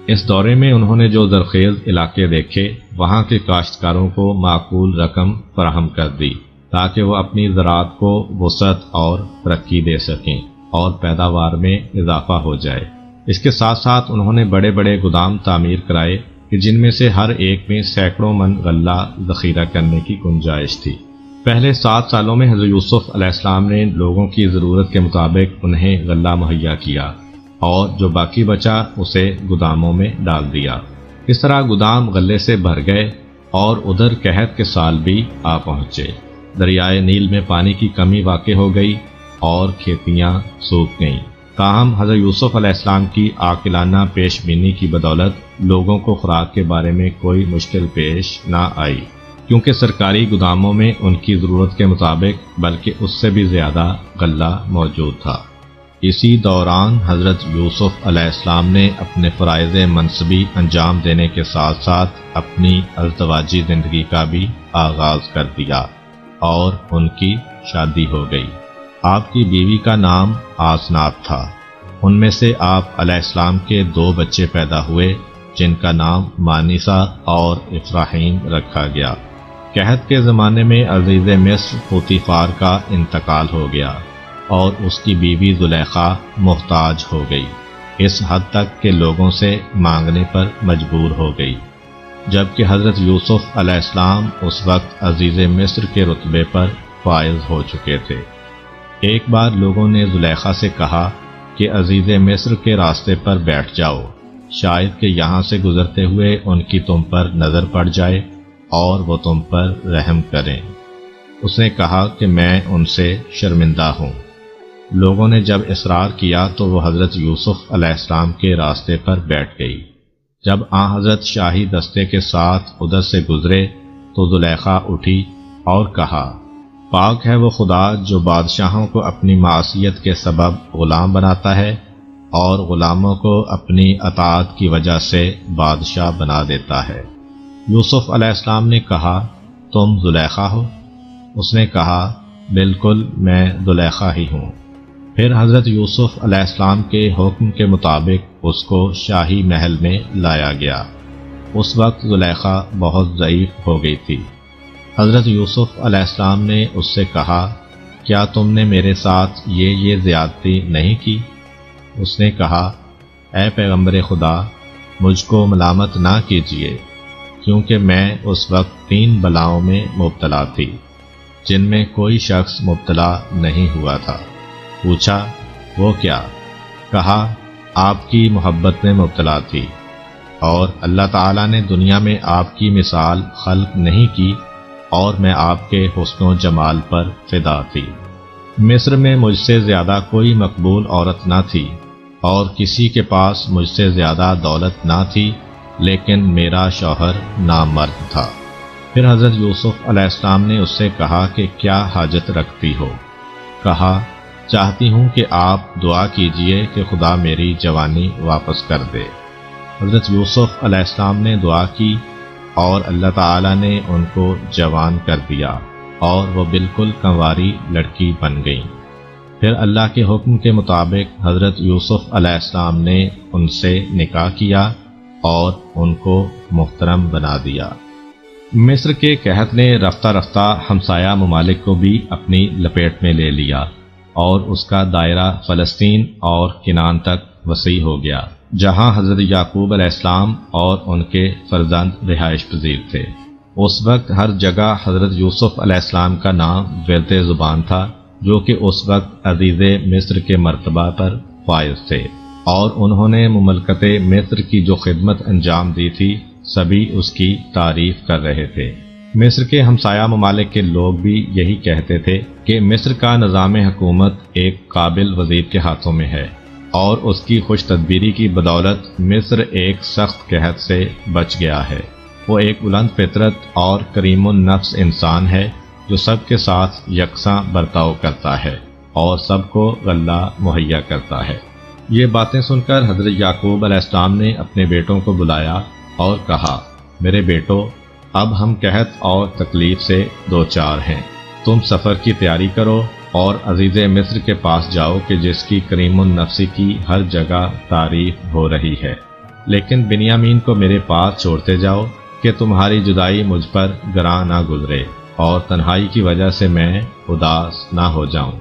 اس دورے میں انہوں نے جو زرخیز علاقے دیکھے وہاں کے کاشتکاروں کو معقول رقم فراہم کر دی تاکہ وہ اپنی زراعت کو وسعت اور ترقی دے سکیں اور پیداوار میں اضافہ ہو جائے۔ اس کے ساتھ ساتھ انہوں نے بڑے بڑے گودام تعمیر کرائے کہ جن میں سے ہر ایک میں سینکڑوں من غلہ ذخیرہ کرنے کی گنجائش تھی۔ پہلے 7 سالوں میں حضرت یوسف علیہ السلام نے لوگوں کی ضرورت کے مطابق انہیں غلہ مہیا کیا اور جو باقی بچا اسے گوداموں میں ڈال دیا۔ اس طرح گودام غلے سے بھر گئے اور ادھر قحط کے سال بھی آ پہنچے۔ دریائے نیل میں پانی کی کمی واقع ہو گئی اور کھیتیاں سوکھ گئیں۔ تاہم حضرت یوسف علیہ السلام کی عاقلانہ پیش بینی کی بدولت لوگوں کو خوراک کے بارے میں کوئی مشکل پیش نہ آئی، کیونکہ سرکاری گوداموں میں ان کی ضرورت کے مطابق بلکہ اس سے بھی زیادہ غلہ موجود تھا۔ اسی دوران حضرت یوسف علیہ السلام نے اپنے فرائض منصبی انجام دینے کے ساتھ ساتھ اپنی ازدواجی زندگی کا بھی آغاز کر دیا اور ان کی شادی ہو گئی۔ آپ کی بیوی کا نام آسنات تھا۔ ان میں سے آپ علیہ السلام کے 2 بچے پیدا ہوئے جن کا نام مانیسا اور افراہیم رکھا گیا۔ قحط کے زمانے میں عزیز مصر پوتیفار کا انتقال ہو گیا اور اس کی بیوی زلیخا محتاج ہو گئی، اس حد تک کہ لوگوں سے مانگنے پر مجبور ہو گئی، جبکہ حضرت یوسف علیہ السلام اس وقت عزیز مصر کے رتبے پر فائز ہو چکے تھے۔ ایک بار لوگوں نے زلیخا سے کہا کہ عزیز مصر کے راستے پر بیٹھ جاؤ، شاید کہ یہاں سے گزرتے ہوئے ان کی تم پر نظر پڑ جائے اور وہ تم پر رحم کریں۔ اس نے کہا کہ میں ان سے شرمندہ ہوں۔ لوگوں نے جب اصرار کیا تو وہ حضرت یوسف علیہ السلام کے راستے پر بیٹھ گئی۔ جب حضرت شاہی دستے کے ساتھ ادھر سے گزرے تو زلیخا اٹھی اور کہا، پاک ہے وہ خدا جو بادشاہوں کو اپنی معصیت کے سبب غلام بناتا ہے اور غلاموں کو اپنی اطاعت کی وجہ سے بادشاہ بنا دیتا ہے۔ یوسف علیہ السلام نے کہا، تم زلیخا ہو؟ اس نے کہا، بالکل میں زلیخا ہی ہوں۔ پھر حضرت یوسف علیہ السلام کے حکم کے مطابق اس کو شاہی محل میں لایا گیا۔ اس وقت زلیخا بہت ضعیف ہو گئی تھی۔ حضرت یوسف علیہ السلام نے اس سے کہا، کیا تم نے میرے ساتھ یہ زیادتی نہیں کی؟ اس نے کہا، اے پیغمبر خدا، مجھ کو ملامت نہ کیجیے، کیونکہ میں اس وقت 3 بلاؤں میں مبتلا تھی جن میں کوئی شخص مبتلا نہیں ہوا تھا۔ پوچھا، وہ کیا؟ کہا، آپ کی محبت میں مبتلا تھی اور اللہ تعالیٰ نے دنیا میں آپ کی مثال خلق نہیں کی اور میں آپ کے حسن و جمال پر فدا تھی۔ مصر میں مجھ سے زیادہ کوئی مقبول عورت نہ تھی اور کسی کے پاس مجھ سے زیادہ دولت نہ تھی، لیکن میرا شوہر نامرد تھا۔ پھر حضرت یوسف علیہ السلام نے اس سے کہا کہ کیا حاجت رکھتی ہو؟ کہا، چاہتی ہوں کہ آپ دعا کیجئے کہ خدا میری جوانی واپس کر دے۔ حضرت یوسف علیہ السلام نے دعا کی اور اللہ تعالی نے ان کو جوان کر دیا اور وہ بالکل کنواری لڑکی بن گئیں۔ پھر اللہ کے حکم کے مطابق حضرت یوسف علیہ السلام نے ان سے نکاح کیا اور ان کو محترم بنا دیا۔ مصر کے قحط نے رفتہ رفتہ ہمسایہ ممالک کو بھی اپنی لپیٹ میں لے لیا اور اس کا دائرہ فلسطین اور کنعان تک وسیع ہو گیا، جہاں حضرت یعقوب علیہ السلام اور ان کے فرزند رہائش پذیر تھے۔ اس وقت ہر جگہ حضرت یوسف علیہ السلام کا نام ورد زبان تھا، جو کہ اس وقت عزیز مصر کے مرتبہ پر فائز تھے، اور انہوں نے مملکت مصر کی جو خدمت انجام دی تھی سبھی اس کی تعریف کر رہے تھے۔ مصر کے ہمسایہ ممالک کے لوگ بھی یہی کہتے تھے کہ مصر کا نظام حکومت ایک قابل وزیر کے ہاتھوں میں ہے، اور اس کی خوش تدبیری کی بدولت مصر ایک سخت قحط سے بچ گیا ہے۔ وہ ایک بلند فطرت اور کریم النفس انسان ہے جو سب کے ساتھ یکساں برتاؤ کرتا ہے اور سب کو غلہ مہیا کرتا ہے۔ یہ باتیں سن کر حضرت یعقوب علیہ السلام نے اپنے بیٹوں کو بلایا اور کہا، میرے بیٹو، اب ہم قحط اور تکلیف سے دوچار ہیں۔ تم سفر کی تیاری کرو اور عزیز مصر کے پاس جاؤ کہ جس کی کریم النفسی کی ہر جگہ تعریف ہو رہی ہے، لیکن بنیامین کو میرے پاس چھوڑتے جاؤ کہ تمہاری جدائی مجھ پر گراں نہ گزرے اور تنہائی کی وجہ سے میں اداس نہ ہو جاؤں۔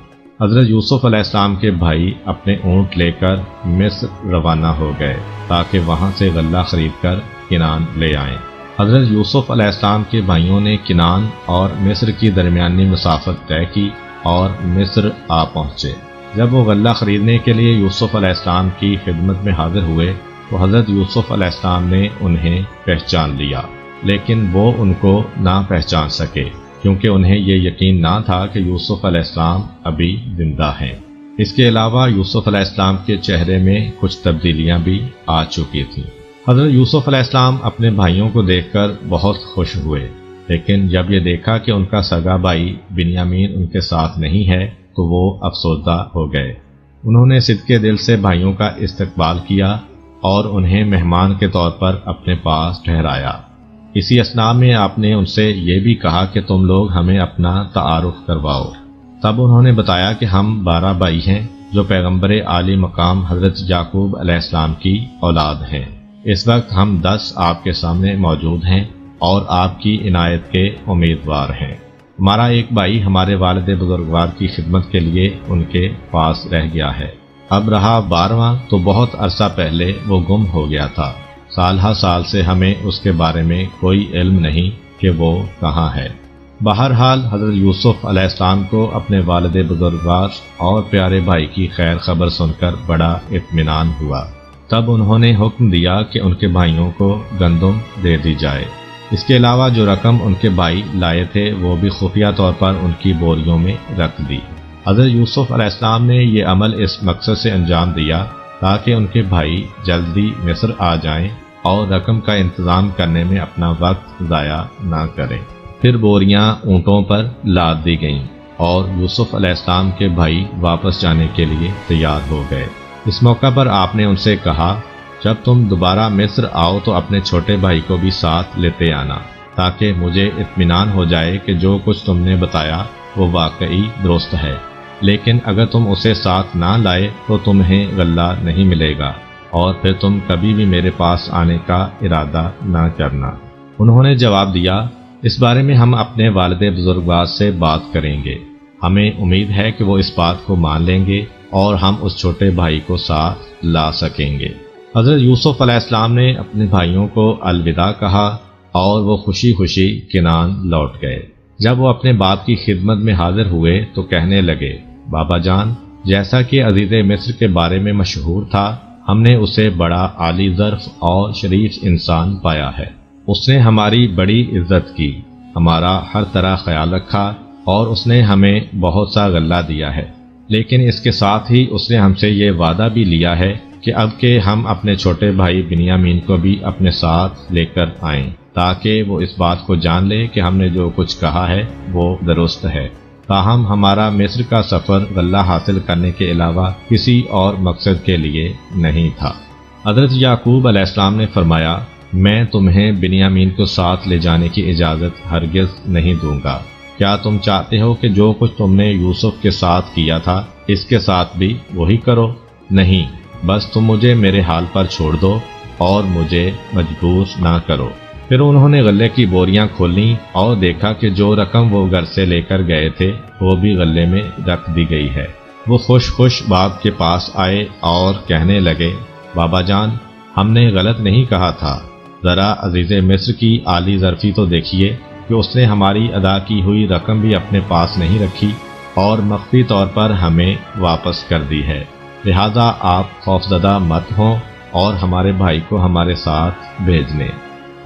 حضرت یوسف علیہ السلام کے بھائی اپنے اونٹ لے کر مصر روانہ ہو گئے تاکہ وہاں سے غلہ خرید کر کنعان لے آئیں۔ حضرت یوسف علیہ السلام کے بھائیوں نے کنعان اور مصر کی درمیانی مسافت طے کی اور مصر آ پہنچے۔ جب وہ غلہ خریدنے کے لیے یوسف علیہ السلام کی خدمت میں حاضر ہوئے تو حضرت یوسف علیہ السلام نے انہیں پہچان لیا، لیکن وہ ان کو نہ پہچان سکے کیونکہ انہیں یہ یقین نہ تھا کہ یوسف علیہ السلام ابھی زندہ ہیں۔ اس کے علاوہ یوسف علیہ السلام کے چہرے میں کچھ تبدیلیاں بھی آ چکی تھیں۔ حضرت یوسف علیہ السلام اپنے بھائیوں کو دیکھ کر بہت خوش ہوئے، لیکن جب یہ دیکھا کہ ان کا سگا بھائی بنیامین ان کے ساتھ نہیں ہے تو وہ افسردہ ہو گئے۔ انہوں نے صدقے دل سے بھائیوں کا استقبال کیا اور انہیں مہمان کے طور پر اپنے پاس ٹھہرایا۔ اسی اثناء میں آپ نے ان سے یہ بھی کہا کہ تم لوگ ہمیں اپنا تعارف کرواؤ۔ تب انہوں نے بتایا کہ ہم 12 بھائی ہیں جو پیغمبر عالی مقام حضرت یعقوب علیہ السلام کی اولاد ہیں۔ اس وقت ہم 10 آپ کے سامنے موجود ہیں اور آپ کی عنایت کے امیدوار ہیں۔ ہمارا ایک بھائی ہمارے والد بزرگوار کی خدمت کے لیے ان کے پاس رہ گیا ہے، اب رہا 12واں تو بہت عرصہ پہلے وہ گم ہو گیا تھا۔ سال ہر سال سے ہمیں اس کے بارے میں کوئی علم نہیں کہ وہ کہاں ہے۔ بہرحال حضرت یوسف علیہ السلام کو اپنے والد بزرگوار اور پیارے بھائی کی خیر خبر سن کر بڑا اطمینان ہوا۔ تب انہوں نے حکم دیا کہ ان کے بھائیوں کو گندم دے دی جائے۔ اس کے علاوہ جو رقم ان کے بھائی لائے تھے وہ بھی خفیہ طور پر ان کی بوریوں میں رکھ دی۔ حضرت یوسف علیہ السلام نے یہ عمل اس مقصد سے انجام دیا تاکہ ان کے بھائی جلدی مصر آ جائیں اور رقم کا انتظام کرنے میں اپنا وقت ضائع نہ کریں۔ پھر بوریاں اونٹوں پر لاد دی گئیں اور یوسف علیہ السلام کے بھائی واپس جانے کے لیے تیار ہو گئے۔ اس موقع پر آپ نے ان سے کہا، جب تم دوبارہ مصر آؤ تو اپنے چھوٹے بھائی کو بھی ساتھ لیتے آنا تاکہ مجھے اطمینان ہو جائے کہ جو کچھ تم نے بتایا وہ واقعی درست ہے، لیکن اگر تم اسے ساتھ نہ لائے تو تمہیں غلہ نہیں ملے گا اور پھر تم کبھی بھی میرے پاس آنے کا ارادہ نہ کرنا۔ انہوں نے جواب دیا، اس بارے میں ہم اپنے والد بزرگوار سے بات کریں گے، ہمیں امید ہے کہ وہ اس بات کو مان لیں گے اور ہم اس چھوٹے بھائی کو ساتھ لا سکیں گے۔ حضرت یوسف علیہ السلام نے اپنے بھائیوں کو الوداع کہا اور وہ خوشی خوشی کنعان لوٹ گئے۔ جب وہ اپنے باپ کی خدمت میں حاضر ہوئے تو کہنے لگے، بابا جان، جیسا کہ عزیز مصر کے بارے میں مشہور تھا، ہم نے اسے بڑا عالی ظرف اور شریف انسان پایا ہے۔ اس نے ہماری بڑی عزت کی، ہمارا ہر طرح خیال رکھا اور اس نے ہمیں بہت سا غلہ دیا ہے، لیکن اس کے ساتھ ہی اس نے ہم سے یہ وعدہ بھی لیا ہے کہ اب کہ ہم اپنے چھوٹے بھائی بنیامین کو بھی اپنے ساتھ لے کر آئیں تاکہ وہ اس بات کو جان لے کہ ہم نے جو کچھ کہا ہے وہ درست ہے۔ تاہم ہمارا مصر کا سفر غلہ حاصل کرنے کے علاوہ کسی اور مقصد کے لیے نہیں تھا۔ حضرت یعقوب علیہ السلام نے فرمایا، میں تمہیں بنیامین کو ساتھ لے جانے کی اجازت ہرگز نہیں دوں گا۔ کیا تم چاہتے ہو کہ جو کچھ تم نے یوسف کے ساتھ کیا تھا اس کے ساتھ بھی وہی کرو؟ نہیں، بس تم مجھے میرے حال پر چھوڑ دو اور مجھے مجبور نہ کرو۔ پھر انہوں نے غلے کی بوریاں کھولیں اور دیکھا کہ جو رقم وہ گھر سے لے کر گئے تھے وہ بھی غلے میں رکھ دی گئی ہے۔ وہ خوش باپ کے پاس آئے اور کہنے لگے، بابا جان، ہم نے غلط نہیں کہا تھا، ذرا عزیز مصر کی عالی ظرفی تو دیکھیے کہ اس نے ہماری ادا کی ہوئی رقم بھی اپنے پاس نہیں رکھی اور مخفی طور پر ہمیں واپس کر دی ہے، لہذا آپ خوفزدہ مت ہوں اور ہمارے بھائی کو ہمارے ساتھ بھیج لیں،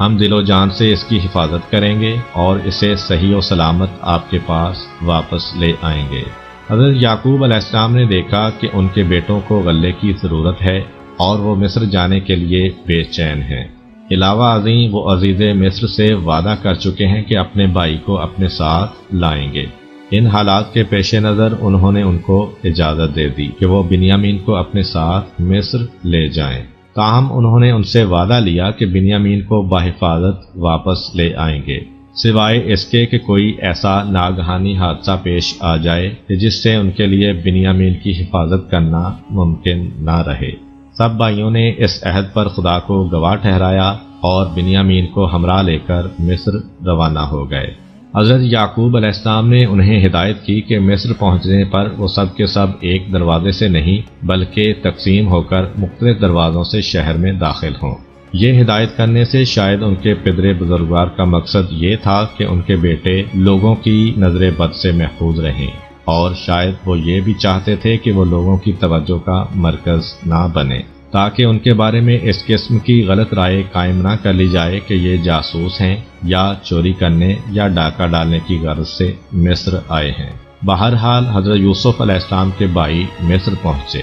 ہم دل و جان سے اس کی حفاظت کریں گے اور اسے صحیح و سلامت آپ کے پاس واپس لے آئیں گے۔ حضرت یعقوب علیہ السلام نے دیکھا کہ ان کے بیٹوں کو غلے کی ضرورت ہے اور وہ مصر جانے کے لیے بے چین ہیں۔ علاوہ ازیں وہ عزیز مصر سے وعدہ کر چکے ہیں کہ اپنے بھائی کو اپنے ساتھ لائیں گے۔ ان حالات کے پیش نظر انہوں نے ان کو اجازت دے دی کہ وہ بنیامین کو اپنے ساتھ مصر لے جائیں، تاہم انہوں نے ان سے وعدہ لیا کہ بنیامین کو بحفاظت واپس لے آئیں گے، سوائے اس کے کہ کوئی ایسا ناگہانی حادثہ پیش آ جائے کہ جس سے ان کے لیے بنیامین کی حفاظت کرنا ممکن نہ رہے۔ سب بھائیوں نے اس عہد پر خدا کو گواہ ٹھہرایا اور بنیامین کو ہمراہ لے کر مصر روانہ ہو گئے۔ حضرت یعقوب علیہ السلام نے انہیں ہدایت کی کہ مصر پہنچنے پر وہ سب کے سب ایک دروازے سے نہیں بلکہ تقسیم ہو کر مختلف دروازوں سے شہر میں داخل ہوں۔ یہ ہدایت کرنے سے شاید ان کے پدر بزرگوار کا مقصد یہ تھا کہ ان کے بیٹے لوگوں کی نظر بد سے محفوظ رہیں، اور شاید وہ یہ بھی چاہتے تھے کہ وہ لوگوں کی توجہ کا مرکز نہ بنے، تاکہ ان کے بارے میں اس قسم کی غلط رائے قائم نہ کر لی جائے کہ یہ جاسوس ہیں یا چوری کرنے یا ڈاکہ ڈالنے کی غرض سے مصر آئے ہیں۔ بہرحال حضرت یوسف علیہ السلام کے بھائی مصر پہنچے،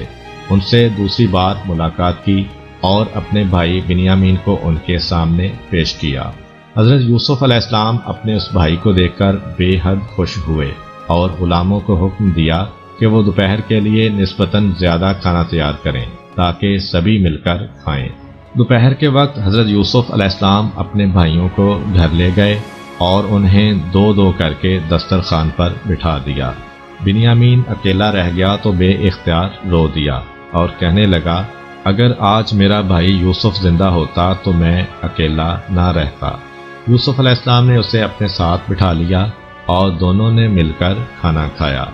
ان سے دوسری بار ملاقات کی اور اپنے بھائی بنیامین کو ان کے سامنے پیش کیا۔ حضرت یوسف علیہ السلام اپنے اس بھائی کو دیکھ کر بے حد خوش ہوئے اور غلاموں کو حکم دیا کہ وہ دوپہر کے لیے نسبتاً زیادہ کھانا تیار کریں تاکہ سبھی مل کر کھائیں۔ دوپہر کے وقت حضرت یوسف علیہ السلام اپنے بھائیوں کو گھر لے گئے اور انہیں دو دو کر کے دسترخوان پر بٹھا دیا۔ بنیامین اکیلا رہ گیا تو بے اختیار رو دیا اور کہنے لگا، اگر آج میرا بھائی یوسف زندہ ہوتا تو میں اکیلا نہ رہتا۔ یوسف علیہ السلام نے اسے اپنے ساتھ بٹھا لیا اور دونوں نے مل کر کھانا کھایا۔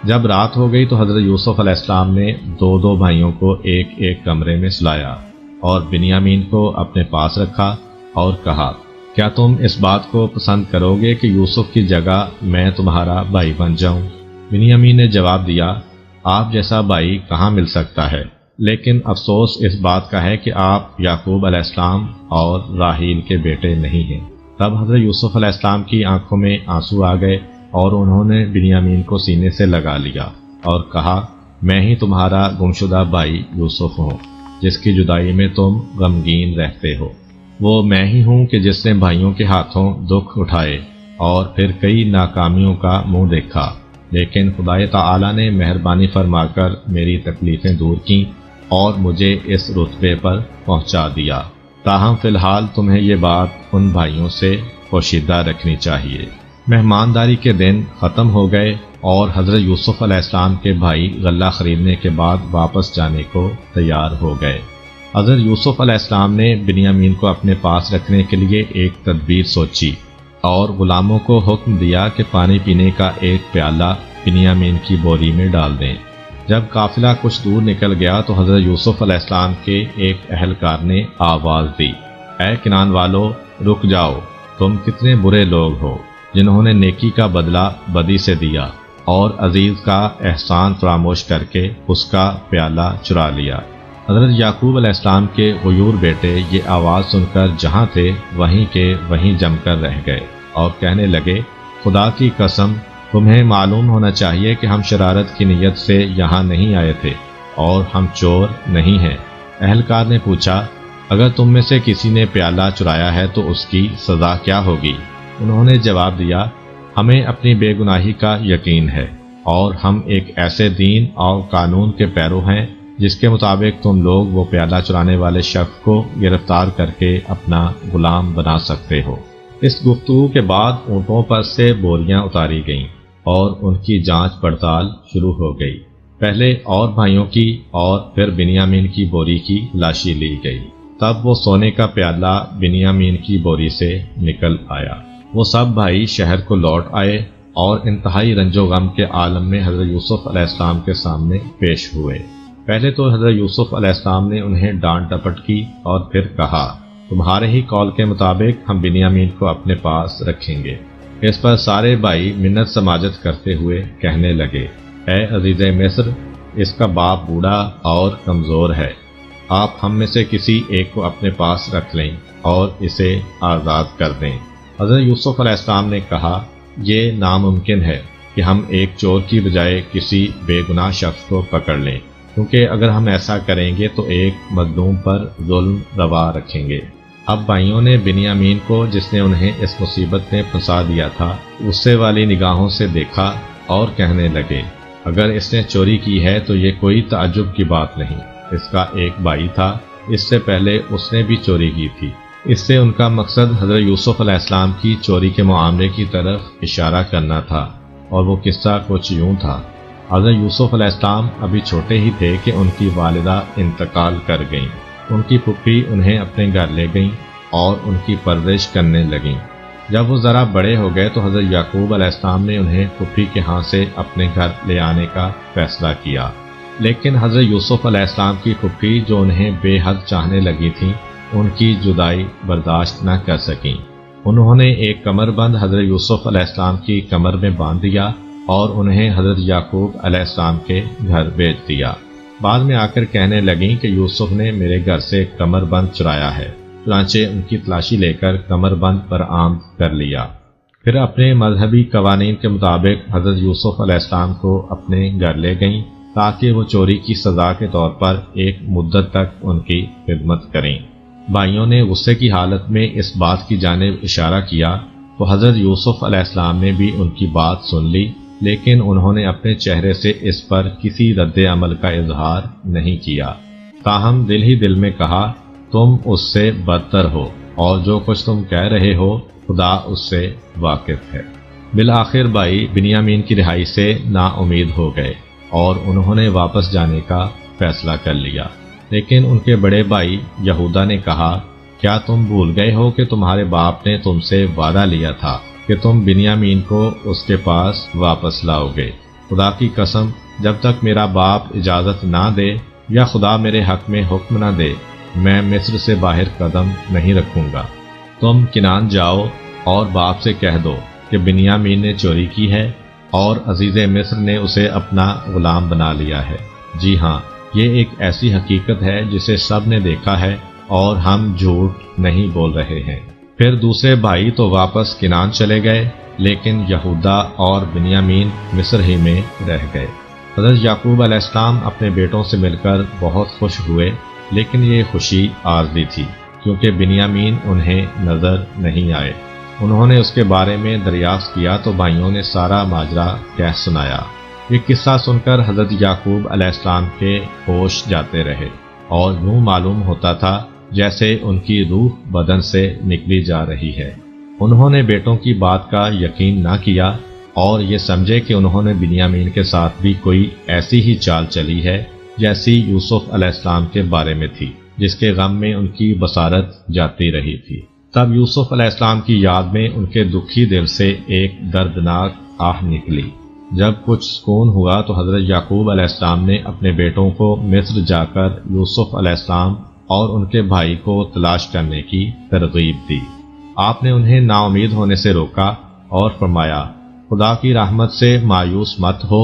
جب رات ہو گئی تو حضرت یوسف علیہ السلام نے دو دو بھائیوں کو ایک ایک کمرے میں سلایا اور بنیامین کو اپنے پاس رکھا اور کہا، کیا تم اس بات کو پسند کرو گے کہ یوسف کی جگہ میں تمہارا بھائی بن جاؤں؟ بنیامین نے جواب دیا، آپ جیسا بھائی کہاں مل سکتا ہے، لیکن افسوس اس بات کا ہے کہ آپ یعقوب علیہ السلام اور راحیل کے بیٹے نہیں ہیں۔ تب حضرت یوسف علیہ السلام کی آنکھوں میں آنسو آ گئے اور انہوں نے بنیامین کو سینے سے لگا لیا اور کہا، میں ہی تمہارا گمشدہ بھائی یوسف ہوں جس کی جدائی میں تم غمگین رہتے ہو۔ وہ میں ہی ہوں کہ جس نے بھائیوں کے ہاتھوں دکھ اٹھائے اور پھر کئی ناکامیوں کا منہ دیکھا، لیکن خدا تعالی نے مہربانی فرما کر میری تکلیفیں دور کیں اور مجھے اس رتبے پر پہنچا دیا۔ تاہم فی الحال تمہیں یہ بات ان بھائیوں سے پوشیدہ رکھنی چاہیے۔ مہمانداری کے دن ختم ہو گئے اور حضرت یوسف علیہ السلام کے بھائی غلہ خریدنے کے بعد واپس جانے کو تیار ہو گئے۔ حضرت یوسف علیہ السلام نے بنیامین کو اپنے پاس رکھنے کے لیے ایک تدبیر سوچی اور غلاموں کو حکم دیا کہ پانی پینے کا ایک پیالہ بنیامین کی بوری میں ڈال دیں۔ جب قافلہ کچھ دور نکل گیا تو حضرت یوسف علیہ السلام کے ایک اہلکار نے آواز دی، اے کنعان والو، رک جاؤ، تم کتنے برے لوگ ہو جنہوں نے نیکی کا بدلہ بدی سے دیا اور عزیز کا احسان فراموش کر کے اس کا پیالہ چرا لیا۔ حضرت یعقوب علیہ السلام کے غیور بیٹے یہ آواز سن کر جہاں تھے وہیں کے وہیں جم کر رہ گئے اور کہنے لگے، خدا کی قسم، تمہیں معلوم ہونا چاہیے کہ ہم شرارت کی نیت سے یہاں نہیں آئے تھے اور ہم چور نہیں ہیں۔ اہلکار نے پوچھا، اگر تم میں سے کسی نے پیالہ چرایا ہے تو اس کی سزا کیا ہوگی؟ انہوں نے جواب دیا، ہمیں اپنی بے گناہی کا یقین ہے اور ہم ایک ایسے دین اور قانون کے پیرو ہیں جس کے مطابق تم لوگ وہ پیالہ چرانے والے شخص کو گرفتار کر کے اپنا غلام بنا سکتے ہو۔ اس گفتگو کے بعد اونٹوں پر سے بوریاں اتاری گئیں اور ان کی جانچ پڑتال شروع ہو گئی۔ پہلے اور بھائیوں کی اور پھر بنیامین کی بوری کی تلاشی لی گئی۔ تب وہ سونے کا پیالہ بنیامین کی بوری سے نکل آیا۔ وہ سب بھائی شہر کو لوٹ آئے اور انتہائی رنج و غم کے عالم میں حضرت یوسف علیہ السلام کے سامنے پیش ہوئے۔ پہلے تو حضرت یوسف علیہ السلام نے انہیں ڈانٹ ڈپٹ کی اور پھر کہا، تمہارے ہی قول کے مطابق ہم بنیامین کو اپنے پاس رکھیں گے۔ اس پر سارے بھائی منت سماجت کرتے ہوئے کہنے لگے، اے عزیز مصر، اس کا باپ بوڑھا اور کمزور ہے، آپ ہم میں سے کسی ایک کو اپنے پاس رکھ لیں اور اسے آزاد کر دیں۔ حضرت یوسف علیہ السلام نے کہا، یہ ناممکن ہے کہ ہم ایک چور کی بجائے کسی بے گناہ شخص کو پکڑ لیں، کیونکہ اگر ہم ایسا کریں گے تو ایک مظلوم پر ظلم روا رکھیں گے۔ اب بھائیوں نے بنیامین کو، جس نے انہیں اس مصیبت میں پھنسا دیا تھا، غصے والی نگاہوں سے دیکھا اور کہنے لگے، اگر اس نے چوری کی ہے تو یہ کوئی تعجب کی بات نہیں، اس کا ایک بھائی تھا، اس سے پہلے اس نے بھی چوری کی تھی۔ اس سے ان کا مقصد حضرت یوسف علیہ السلام کی چوری کے معاملے کی طرف اشارہ کرنا تھا، اور وہ قصہ کچھ یوں تھا۔ حضرت یوسف علیہ السلام ابھی چھوٹے ہی تھے کہ ان کی والدہ انتقال کر گئیں۔ ان کی پھپھی انہیں اپنے گھر لے گئیں اور ان کی پرورش کرنے لگیں۔ جب وہ ذرا بڑے ہو گئے تو حضرت یعقوب علیہ السلام نے انہیں پھپھی کے ہاں سے اپنے گھر لے آنے کا فیصلہ کیا، لیکن حضرت یوسف علیہ السلام کی پھپھی، جو انہیں بے حد چاہنے لگی تھیں، ان کی جدائی برداشت نہ کر سکیں۔ انہوں نے ایک کمر بند حضرت یوسف علیہ السلام کی کمر میں باندھ دیا اور انہیں حضرت یعقوب علیہ السلام کے گھر بھیج دیا۔ بعد میں آ کر کہنے لگیں کہ یوسف نے میرے گھر سے کمر بند چرایا ہے، چنانچہ ان کی تلاشی لے کر کمر بند برآمد کر لیا۔ پھر اپنے مذہبی قوانین کے مطابق حضرت یوسف علیہ السلام کو اپنے گھر لے گئیں تاکہ وہ چوری کی سزا کے طور پر ایک مدت تک ان کی خدمت کریں۔ بھائیوں نے غصے کی حالت میں اس بات کی جانب اشارہ کیا تو حضرت یوسف علیہ السلام نے بھی ان کی بات سن لی، لیکن انہوں نے اپنے چہرے سے اس پر کسی رد عمل کا اظہار نہیں کیا، تاہم دل ہی دل میں کہا، تم اس سے بدتر ہو اور جو کچھ تم کہہ رہے ہو خدا اس سے واقف ہے۔ بالآخر بھائی بنیامین کی رہائی سے نا امید ہو گئے اور انہوں نے واپس جانے کا فیصلہ کر لیا، لیکن ان کے بڑے بھائی یہودا نے کہا، کیا تم بھول گئے ہو کہ تمہارے باپ نے تم سے وعدہ لیا تھا کہ تم بنیامین کو اس کے پاس واپس لاؤ گے؟ خدا کی قسم، جب تک میرا باپ اجازت نہ دے یا خدا میرے حق میں حکم نہ دے، میں مصر سے باہر قدم نہیں رکھوں گا۔ تم کنعان جاؤ اور باپ سے کہہ دو کہ بنیامین نے چوری کی ہے اور عزیز مصر نے اسے اپنا غلام بنا لیا ہے۔ جی ہاں، یہ ایک ایسی حقیقت ہے جسے سب نے دیکھا ہے اور ہم جھوٹ نہیں بول رہے ہیں۔ پھر دوسرے بھائی تو واپس کنعان چلے گئے، لیکن یہودا اور بنیامین مصر ہی میں رہ گئے۔ حضرت یعقوب علیہ السلام اپنے بیٹوں سے مل کر بہت خوش ہوئے، لیکن یہ خوشی عارضی تھی کیونکہ بنیامین انہیں نظر نہیں آئے۔ انہوں نے اس کے بارے میں دریافت کیا تو بھائیوں نے سارا ماجرا کہہ سنایا۔ یہ قصہ سن کر حضرت یعقوب علیہ السلام کے ہوش جاتے رہے اور یوں معلوم ہوتا تھا جیسے ان کی روح بدن سے نکلی جا رہی ہے۔ انہوں نے بیٹوں کی بات کا یقین نہ کیا اور یہ سمجھے کہ انہوں نے بنیامین کے ساتھ بھی کوئی ایسی ہی چال چلی ہے جیسی یوسف علیہ السلام کے بارے میں تھی، جس کے غم میں ان کی بصارت جاتی رہی تھی۔ تب یوسف علیہ السلام کی یاد میں ان کے دکھی دل سے ایک دردناک آہ نکلی۔ جب کچھ سکون ہوا تو حضرت یعقوب علیہ السلام نے اپنے بیٹوں کو مصر جا کر یوسف علیہ السلام اور ان کے بھائی کو تلاش کرنے کی ترغیب دی۔ آپ نے انہیں نا امید ہونے سے روکا اور فرمایا، خدا کی رحمت سے مایوس مت ہو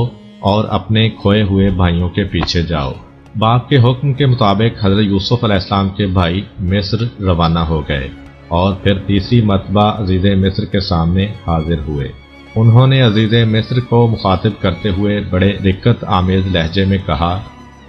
اور اپنے کھوئے ہوئے بھائیوں کے پیچھے جاؤ۔ باپ کے حکم کے مطابق حضرت یوسف علیہ السلام کے بھائی مصر روانہ ہو گئے اور پھر تیسری مرتبہ عزیز مصر کے سامنے حاضر ہوئے۔ انہوں نے عزیز مصر کو مخاطب کرتے ہوئے بڑے رقت آمیز لہجے میں کہا،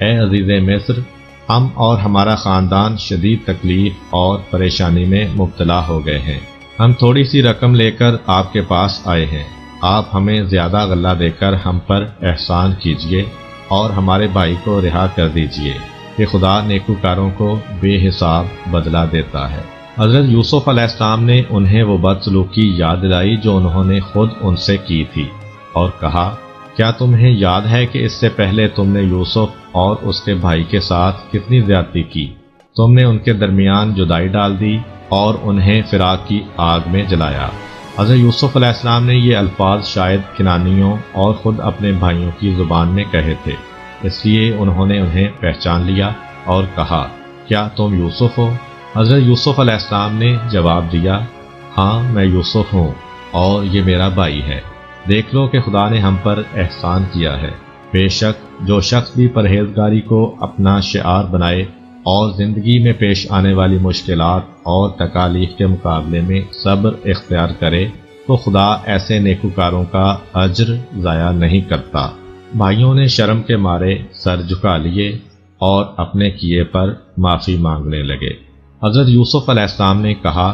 اے عزیز مصر، ہم اور ہمارا خاندان شدید تکلیف اور پریشانی میں مبتلا ہو گئے ہیں۔ ہم تھوڑی سی رقم لے کر آپ کے پاس آئے ہیں، آپ ہمیں زیادہ غلہ دے کر ہم پر احسان کیجیے اور ہمارے بھائی کو رہا کر دیجیے کہ خدا نیکوکاروں کو بے حساب بدلہ دیتا ہے۔ حضرت یوسف علیہ السلام نے انہیں وہ بدسلوکی یاد دلائی جو انہوں نے خود ان سے کی تھی، اور کہا، کیا تمہیں یاد ہے کہ اس سے پہلے تم نے یوسف اور اس کے بھائی کے ساتھ کتنی زیادتی کی؟ تم نے ان کے درمیان جدائی ڈال دی اور انہیں فراق کی آگ میں جلایا۔ حضرت یوسف علیہ السلام نے یہ الفاظ شاید کنانیوں اور خود اپنے بھائیوں کی زبان میں کہے تھے، اس لیے انہوں نے انہیں پہچان لیا اور کہا، کیا تم یوسف ہو؟ حضرت یوسف علیہ السلام نے جواب دیا، ہاں میں یوسف ہوں اور یہ میرا بھائی ہے۔ دیکھ لو کہ خدا نے ہم پر احسان کیا ہے۔ بے شک جو شخص بھی پرہیزگاری کو اپنا شعار بنائے اور زندگی میں پیش آنے والی مشکلات اور تکالیف کے مقابلے میں صبر اختیار کرے تو خدا ایسے نیکوکاروں کا اجر ضائع نہیں کرتا۔ بھائیوں نے شرم کے مارے سر جھکا لیے اور اپنے کیے پر معافی مانگنے لگے۔ حضرت یوسف علیہ السلام نے کہا،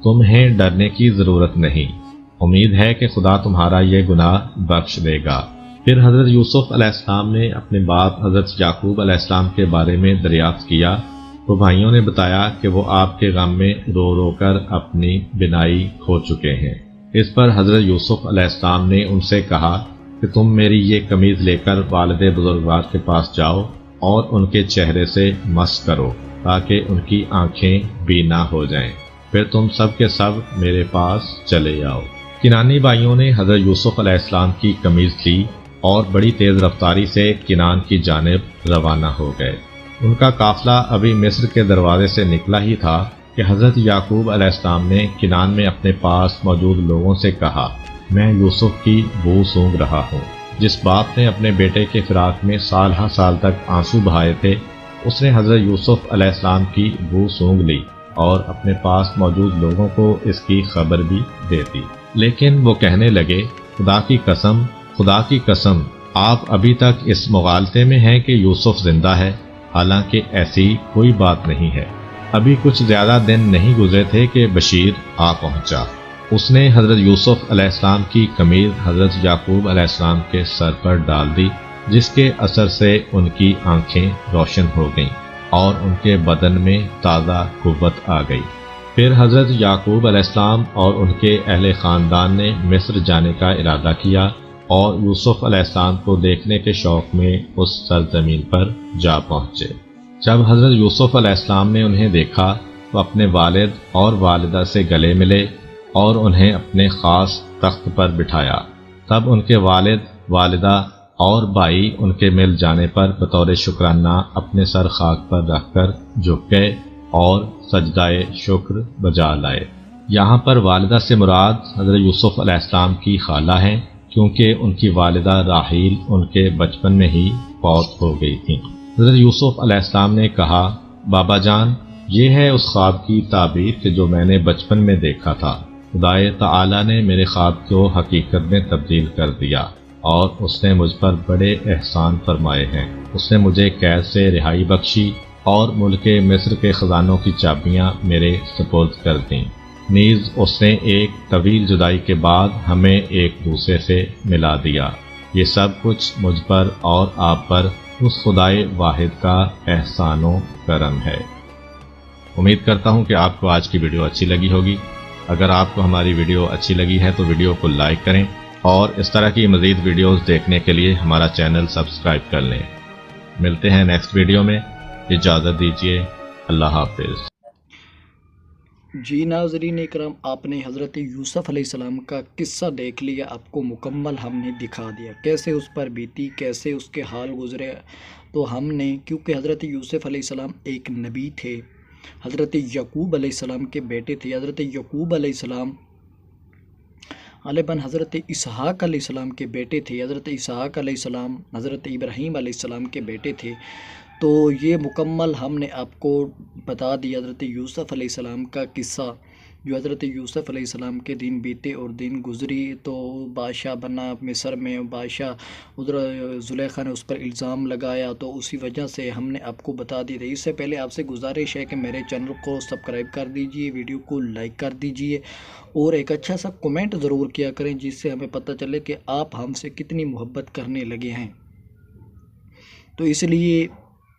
تمہیں ڈرنے کی ضرورت نہیں، امید ہے کہ خدا تمہارا یہ گناہ بخش دے گا۔ پھر حضرت یوسف علیہ السلام نے اپنے باپ حضرت یعقوب علیہ السلام کے بارے میں دریافت کیا تو بھائیوں نے بتایا کہ وہ آپ کے غم میں رو رو کر اپنی بینائی کھو چکے ہیں۔ اس پر حضرت یوسف علیہ السلام نے ان سے کہا کہ تم میری یہ قمیض لے کر والد بزرگوار کے پاس جاؤ اور ان کے چہرے سے مس کرو تاکہ ان کی آنکھیں بینا ہو جائیں، پھر تم سب کے سب میرے پاس چلے آؤ۔ کنانی بھائیوں نے حضرت یوسف علیہ السلام کی قمیض لی اور بڑی تیز رفتاری سے کنان کی جانب روانہ ہو گئے۔ ان کا قافلہ ابھی مصر کے دروازے سے نکلا ہی تھا کہ حضرت یعقوب علیہ السلام نے کنان میں اپنے پاس موجود لوگوں سے کہا، میں یوسف کی بو سونگھ رہا ہوں۔ جس باپ نے اپنے بیٹے کے فراق میں سال ہر سال تک آنسو بہائے تھے، اس نے حضرت یوسف علیہ السلام کی بو سونگھ لی اور اپنے پاس موجود لوگوں کو اس کی خبر بھی دے دی۔ لیکن وہ کہنے لگے، خدا کی قسم آپ ابھی تک اس مغالطے میں ہیں کہ یوسف زندہ ہے، حالانکہ ایسی کوئی بات نہیں ہے۔ ابھی کچھ زیادہ دن نہیں گزرے تھے کہ بشیر آ پہنچا۔ اس نے حضرت یوسف علیہ السلام کی قمیض حضرت یعقوب علیہ السلام کے سر پر ڈال دی، جس کے اثر سے ان کی آنکھیں روشن ہو گئیں اور ان کے بدن میں تازہ قوت آ گئی۔ پھر حضرت یعقوب علیہ السلام اور ان کے اہل خاندان نے مصر جانے کا ارادہ کیا اور یوسف علیہ السلام کو دیکھنے کے شوق میں اس سرزمین پر جا پہنچے۔ جب حضرت یوسف علیہ السلام نے انہیں دیکھا تو اپنے والد اور والدہ سے گلے ملے اور انہیں اپنے خاص تخت پر بٹھایا۔ تب ان کے والد، والدہ اور بھائی ان کے مل جانے پر بطور شکرانہ اپنے سر خاک پر رکھ کر جھک گئے اور سجدائے شکر بجا لائے۔ یہاں پر والدہ سے مراد حضرت یوسف علیہ السلام کی خالہ ہیں، کیونکہ ان کی والدہ راحیل ان کے بچپن میں ہی فوت ہو گئی تھیں۔ حضرت یوسف علیہ السلام نے کہا، بابا جان، یہ ہے اس خواب کی تعبیر کہ جو میں نے بچپن میں دیکھا تھا۔ خدائے تعالی نے میرے خواب کو حقیقت میں تبدیل کر دیا اور اس نے مجھ پر بڑے احسان فرمائے ہیں۔ اس نے مجھے قید سے رہائی بخشی اور ملک مصر کے خزانوں کی چابیاں میرے سپرد کر دیں۔ نیز اس نے ایک طویل جدائی کے بعد ہمیں ایک دوسرے سے ملا دیا۔ یہ سب کچھ مجھ پر اور آپ پر اس خدائے واحد کا احسان و کرم ہے۔ امید کرتا ہوں کہ آپ کو آج کی ویڈیو اچھی لگی ہوگی۔ اگر آپ کو ہماری ویڈیو اچھی لگی ہے تو ویڈیو کو لائک کریں اور اس طرح کی مزید ویڈیوز دیکھنے کے لیے ہمارا چینل سبسکرائب کر لیں۔ ملتے ہیں نیکسٹ ویڈیو میں، اجازت دیجیے، اللہ حافظ۔ جی ناظرین اکرام، آپ نے حضرت یوسف علیہ السلام کا قصہ دیکھ لیا، آپ کو مکمل ہم نے دکھا دیا کیسے اس پر بیتی، کیسے اس کے حال گزرے۔ تو ہم نے، کیونکہ حضرت یوسف علیہ السلام ایک نبی تھے، حضرت یعقوب علیہ السلام کے بیٹے تھے۔ حضرت یعقوب علیہ السلام غالباً حضرت اسحاق علیہ السلام کے بیٹے تھے۔ حضرت اسحاق علیہ السلام حضرت ابراہیم علیہ السلام کے بیٹے تھے۔ تو یہ مکمل ہم نے آپ کو بتا دیا حضرت یوسف علیہ السلام کا قصہ، جو حضرت یوسف علیہ السلام کے دن بیتے اور دن گزری۔ تو بادشاہ بنا مصر میں، بادشاہ ادھر زلیخا نے اس پر الزام لگایا، تو اسی وجہ سے ہم نے آپ کو بتا دی تھی۔ اس سے پہلے آپ سے گزارش ہے کہ میرے چینل کو سبسکرائب کر دیجئے، ویڈیو کو لائک کر دیجئے اور ایک اچھا سا کمنٹ ضرور کیا کریں، جس سے ہمیں پتہ چلے کہ آپ ہم سے کتنی محبت کرنے لگے ہیں۔ تو اس لیے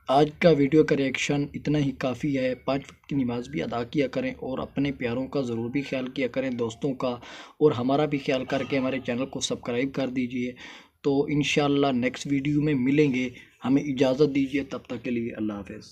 آج کا ویڈیو کا ریئیکشن اتنا ہی کافی ہے۔ 5 وقت کی نماز بھی ادا کیا کریں اور اپنے پیاروں کا ضرور بھی خیال کیا کریں، دوستوں کا، اور ہمارا بھی خیال کر کے ہمارے چینل کو سبسکرائب کر دیجئے۔ تو انشاءاللہ نیکسٹ ویڈیو میں ملیں گے، ہمیں اجازت دیجئے، تب تک کے لیے اللہ حافظ۔